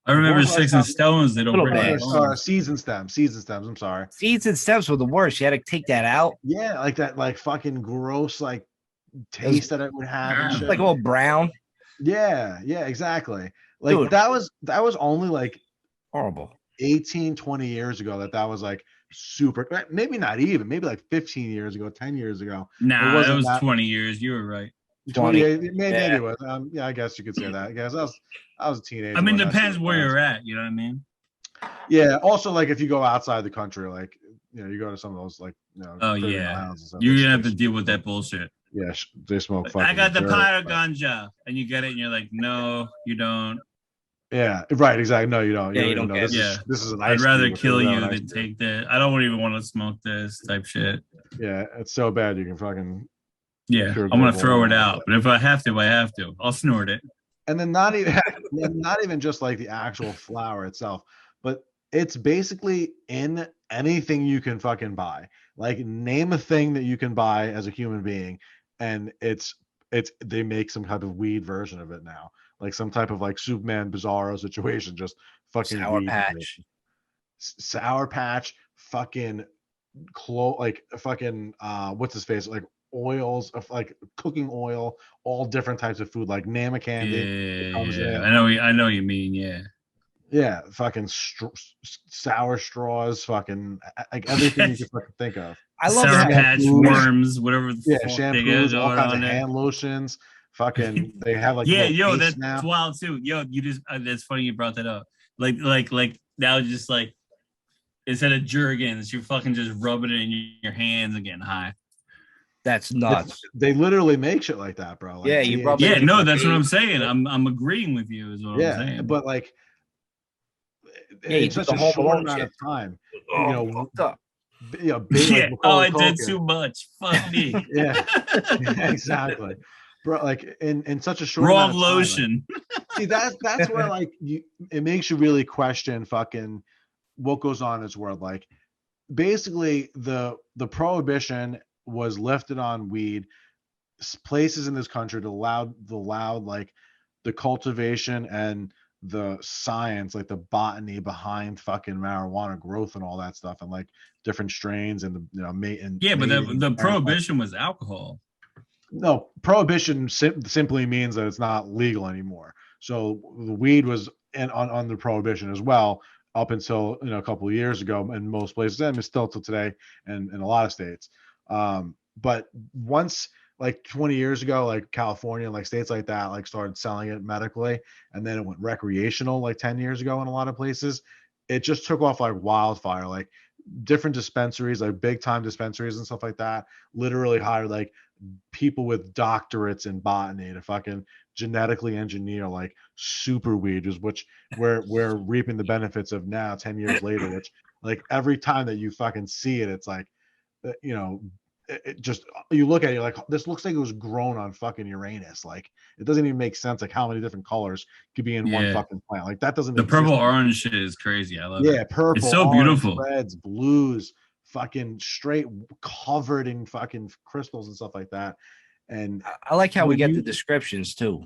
I remember What was Sticks that? and Stones. They don't Little break bit. my bones. Seeds and Stems. I'm sorry. Seeds and stems were the worst. You had to take that out. Yeah, like that, like fucking gross, like taste that it would have and shit. Like all brown. Yeah, exactly. Like, Dude. that was only like Horrible. 18, 20 years ago that was like super, maybe not even, maybe like 15 years ago, 10 years ago. Nah, that wasn't was 20 years. You were right. 20, 20. maybe Yeah. it was. Yeah, I guess you could say that. I guess I was a teenager. I mean, when that depends shit where was. you're at. You know what I mean? Yeah. Also, like, if you go outside the country, like, you go to some of those, like, Oh, Caribbean yeah. islands and stuff, You're they going to have to smoke- deal with that bullshit. Yeah, they smoke. I Fucking got the dirt, pyro but- ganja, and you get it, and you're like, no, you don't. Yeah, right. Exactly. No, you don't. Yeah, You you don't don't know. get This it. is Yeah. this is an I'd ice rather cube, kill which is you an ice than cube. take that. I don't even want to smoke this type shit. Yeah, it's so bad you can fucking. Yeah, Pure I'm gonna global throw it warming. out. But if I have to, I have to. I'll snort it. And then not even not even just like the actual flower itself, but it's basically in anything you can fucking buy. Like, name a thing that you can buy as a human being, and it's they make some type of weed version of it now, like some type of like Superman Bizarro situation, just fucking Sour weed. Patch. Sour Patch, fucking like fucking what's his face, like oils of like cooking oil, all different types of food, like Nama candy. comes Yeah, in. I know what you mean. Yeah, Yeah, fucking sour straws, fucking like everything you can fucking think of. I love Sour that. Patch shampoos. worms, whatever the Yeah, fuck they shampoos, got all going kinds of on there. hand lotions. Fucking, they have like Yeah, little yo, pastes that's now. wild too. Yo, you just that's funny you brought that up. Like now, just like instead of Jergens, you're fucking just rubbing it in your hands and getting high. That's nuts. They literally make shit like that, bro. Like, Yeah, you rub Yeah, it- no, that's what I'm saying. I'm agreeing with you. Is what I'm yeah, saying. but like, Yeah, you in do such the a Home short Alone amount shit. of time, Oh, fucked up. big, yeah. like Oh, Macaulay I did Culkin. too much. Fuck me. Yeah, exactly, bro. Like, in such a short Wrong amount of time, like, lotion. see, that's where like it makes you really question fucking what goes on in this world. Like, basically, the prohibition was lifted on weed. Places in this country that allowed like the cultivation and the science, like the botany behind fucking marijuana growth and all that stuff, and like different strains and the Yeah, but mating the and prohibition was alcohol. no, prohibition simply means that it's not legal anymore. So the weed was on the prohibition as well, up until a couple of years ago in most places, and it's still till today in a lot of states. But once, like 20 years ago, like California, like states like that, like started selling it medically, and then it went recreational like 10 years ago in a lot of places. It just took off like wildfire. Like, different dispensaries, like big time dispensaries and stuff like that, literally hired like people with doctorates in botany to fucking genetically engineer like super weed, which we're reaping the benefits of now 10 years later, which, like, every time that you fucking see it, it's like, it just, you look at it, you're like, this looks like it was grown on fucking Uranus. Like, it doesn't even make sense, like how many different colors could be in one Yeah. fucking plant. Like, that doesn't The exist. purple orange shit is crazy. I love Yeah, it. purple, It's so orange, beautiful. reds, blues, fucking straight covered in fucking crystals and stuff like that. And I like how we when get you- the descriptions too.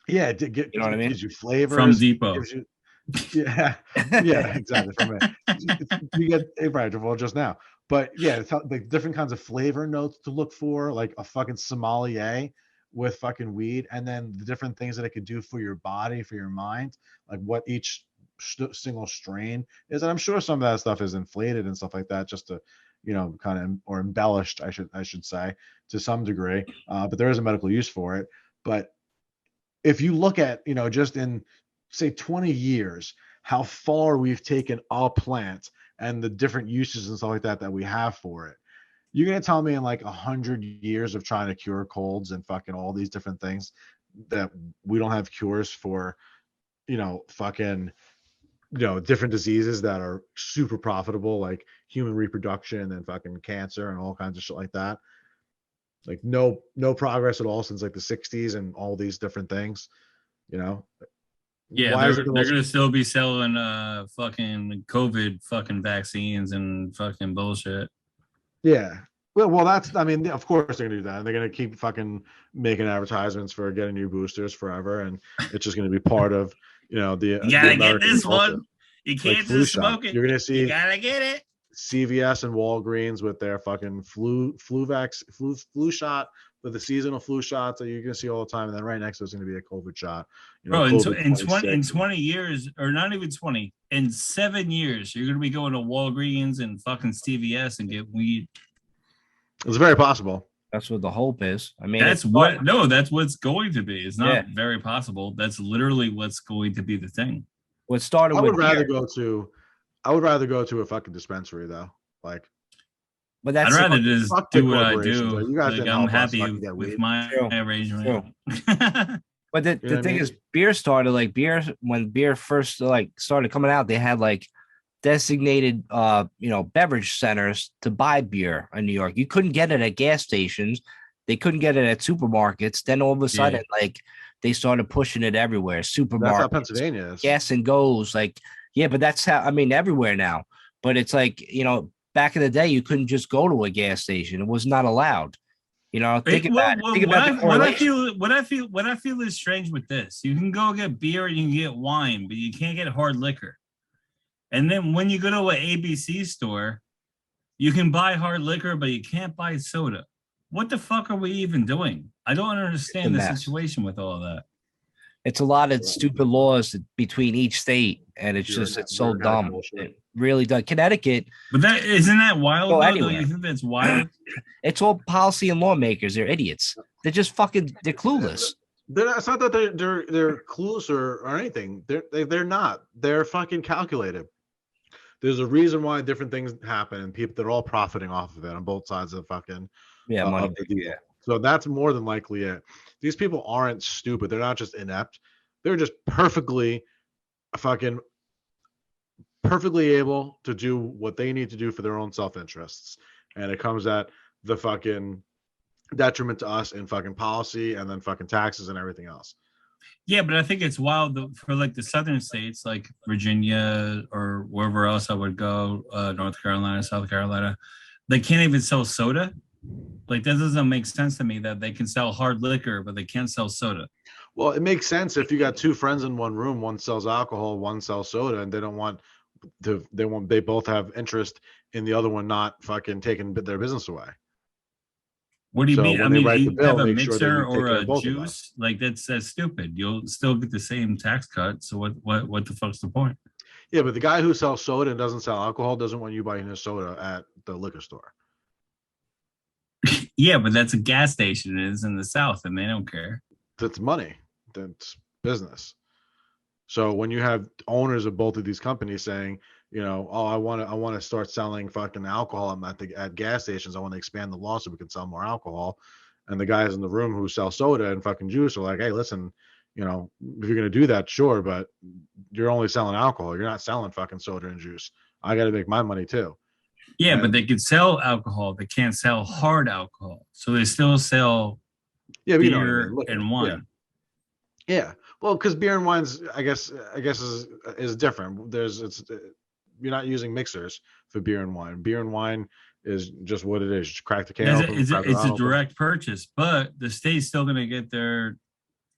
yeah, You know what I mean? gives you flavors From Depot. gives you, yeah, yeah, exactly. From it, you get right, well, just now, but yeah, it's like different kinds of flavor notes to look for, like a fucking sommelier with fucking weed, and then the different things that it could do for your body, for your mind, like what each single strain is. And I'm sure some of that stuff is inflated and stuff like that, just to, kind of, or embellished, I should say, to some degree. But there is a medical use for it. But if you look at, just in say 20 years, how far we've taken a plant and the different uses and stuff like that we have for it. You're going to tell me in like 100 years of trying to cure colds and fucking all these different things that we don't have cures for, fucking, different diseases that are super profitable, like human reproduction and fucking cancer and all kinds of shit like that. Like no progress at all since like the 60s and all these different things, Yeah, Why they're gonna still be selling fucking COVID fucking vaccines and fucking bullshit. Yeah. Well, that's, I mean, of course they're gonna do that. And they're gonna keep fucking making advertisements for getting new boosters forever, and it's just gonna be part of, You gotta get this one. You can't just smoke it. You're gonna see You gotta get it. CVS and Walgreens with their fucking flu shot, with the seasonal flu shots that you're gonna see all the time, and then right next to it's gonna be a COVID shot. Bro, in 20 years, or not even 20, in 7 years, you're gonna be going to Walgreens and fucking CVS and get weed. It's very possible. That's what the hope is. I mean, that's what's going to be. It's not very possible. That's literally what's going to be the thing. What started I with would rather go to a fucking dispensary though. Like, but that's I'd rather just do what I do. Like, you guys like, I'm happy with my arrangement. But the thing is, beer started like when beer first like started coming out, they had like designated beverage centers to buy beer in New York. You couldn't get it at gas stations. They couldn't get it at supermarkets. Then all of a sudden, like they started pushing it everywhere. Supermarkets. That's how Pennsylvania is. Gas and goes. Like, yeah, but that's how, I mean, everywhere now. But it's like, back in the day, you couldn't just go to a gas station. It was not allowed. Think about it. What I feel is strange with this. You can go get beer, you can get wine, but you can't get hard liquor. And then when you go to an ABC store, you can buy hard liquor, but you can't buy soda. What the fuck are we even doing? I don't understand the situation with all of that. It's a lot of stupid laws between each state, and it's so dumb. It really does. Connecticut. But isn't that wild? Don't you think that's wild? It's all policy and lawmakers. They're idiots. They're just they're clueless. It's not that they're clueless or anything. They're not. They're fucking calculated. There's a reason why different things happen, and they're all profiting off of it on both sides of the fucking money. So that's more than likely it. These people aren't stupid. They're not just inept. They're just perfectly able to do what they need to do for their own self-interests. And it comes at the fucking detriment to us in fucking policy and then fucking taxes and everything else. Yeah, but I think it's wild for like the southern states, like Virginia or wherever else I would go, North Carolina, South Carolina, they can't even sell soda. Like, that doesn't make sense to me that they can sell hard liquor, but they can't sell soda. Well, it makes sense if you got two friends in one room, one sells alcohol, one sells soda, and they both have interest in the other one not fucking taking their business away. What do you mean? I mean, you have a mixer or a juice, like that's stupid. You'll still get the same tax cut. So what the fuck's the point? Yeah, but the guy who sells soda and doesn't sell alcohol doesn't want you buying his soda at the liquor store. Yeah, but that's a gas station. It is in the South, and they don't care. That's money. That's business. So when you have owners of both of these companies saying, I want to start selling fucking alcohol at gas stations. I want to expand the law so we can sell more alcohol. And the guys in the room who sell soda and fucking juice are like, hey, listen, if you're going to do that, sure, but you're only selling alcohol. You're not selling fucking soda and juice. I got to make my money too. Yeah, but they could sell alcohol. They can't sell hard alcohol. So they still sell beer and wine. Yeah. Well, because beer and wine's, I guess is different. You're not using mixers for beer and wine. Beer and wine is just what it is. Just crack the can open. It's a direct purchase, but the state's still going to get their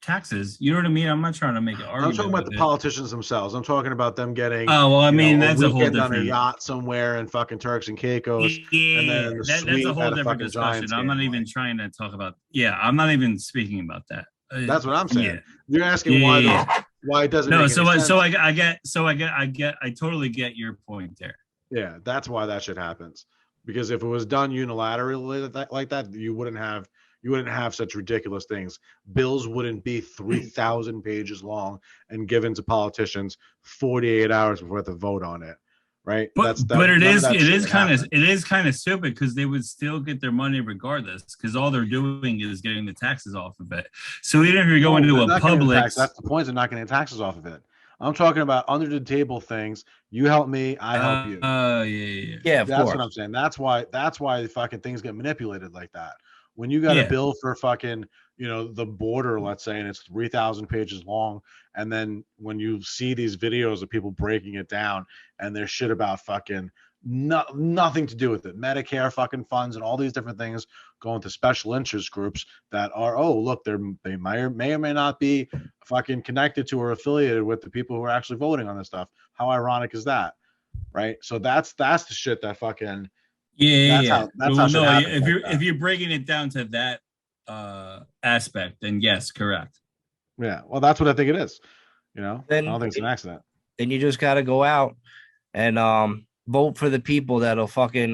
taxes. You know what I mean? I'm not trying to make an argument. I'm talking about the politicians themselves. I'm talking about them getting. Oh well, I mean that's a whole weekend on a different yacht somewhere in fucking Turks and Caicos, Yeah, and then the that's suite a whole at a different fucking discussion. Giants I'm game. not even trying to talk about. Yeah, I'm not even speaking about that. That's what I'm saying. Yeah. You're asking why it doesn't. No, make any sense. I totally get your point there. Yeah, that's why that shit happens. Because if it was done unilaterally like that, you wouldn't have such ridiculous things. Bills wouldn't be 3,000 pages long and given to politicians 48 hours before they vote on it, right? But it is kind of stupid because they would still get their money regardless because all they're doing is getting the taxes off of it. So even if you're going to a Publix, that's the point. They're not getting taxes off of it. I'm talking about under the table things. You help me, I help you. Yeah. That's what I'm saying. That's why the fucking things get manipulated like that. When you got a bill for fucking, the border, let's say, and it's 3,000 pages long, and then when you see these videos of people breaking it down, and there's shit about fucking nothing to do with it, Medicare fucking funds and all these different things going to special interest groups that are, look, they may or may not be fucking connected to or affiliated with the people who are actually voting on this stuff. How ironic is that, right? So that's the shit that fucking if you're breaking it down to that aspect, then yes, correct. Yeah, well, that's what I think it is. Then, I don't think it's an accident. Then you just got to go out and vote for the people that'll fucking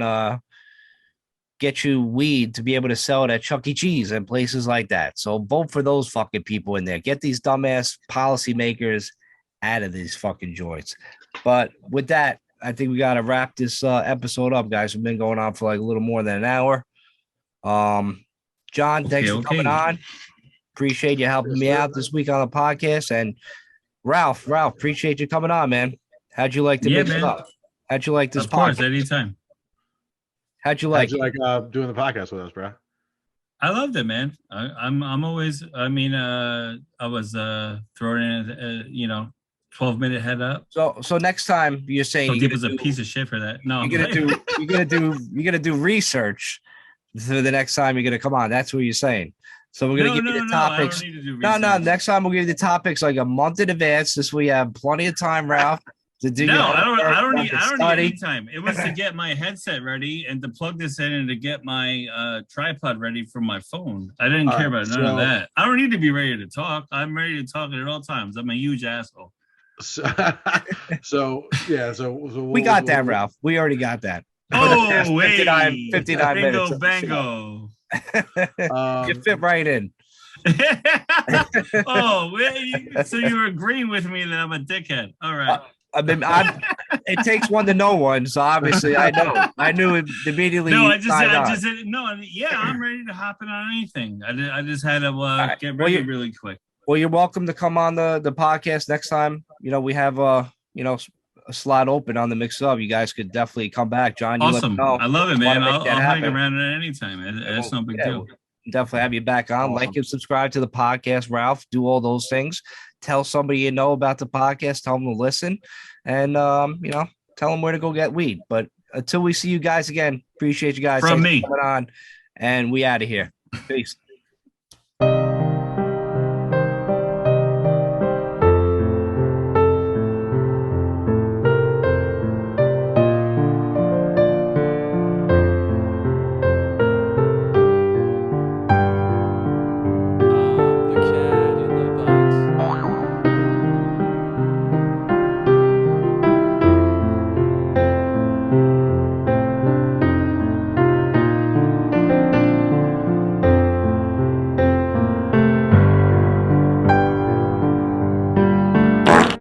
get you weed to be able to sell it at Chuck E. Cheese and places like that. So vote for those fucking people in there. Get these dumbass policymakers out of these fucking joints. But with that, I think we got to wrap this episode up, guys. We've been going on for like a little more than an hour. John, thanks for coming on. Appreciate you helping me out this week on the podcast. And Ralph, appreciate you coming on, man. How'd you like to mix it up? How'd you like this podcast? Of course, anytime. How'd you like doing the podcast with us, bro? I loved it, man. I'm always. I mean, I was throwing in, 12-minute head up. So next time you're saying he was a piece of shit for that. No, you're gonna do research for the next time you're gonna come on. That's what you're saying. So we're gonna give you the topics. No. Next time we'll give you the topics like a month in advance. This we have plenty of time, Ralph. To do I don't need any time. It was to get my headset ready and to plug this in and to get my tripod ready for my phone. I didn't care about none of that. I don't need to be ready to talk. I'm ready to talk at all times. I'm a huge asshole. So we got that, Ralph. We already got that. Oh, wait. 59 minutes. Bango. You fit right in. Oh, wait. So you're agreeing with me that I'm a dickhead. All right. It takes one to know one, so obviously I know. I knew it immediately. No, I'm ready to hop in on anything. I just had to get ready really quick. Well, you're welcome to come on the podcast next time. We have a slot open on the Mix Up. You guys could definitely come back, John. Awesome. I love it, man. I'll hang around at any time. That's no big deal. Definitely have you back on. Awesome. Like and subscribe to the podcast, Ralph. Do all those things. Tell somebody you know about the podcast. Tell them to listen, and tell them where to go get weed. But until we see you guys again, appreciate you guys from me coming on, and we out of here. Peace.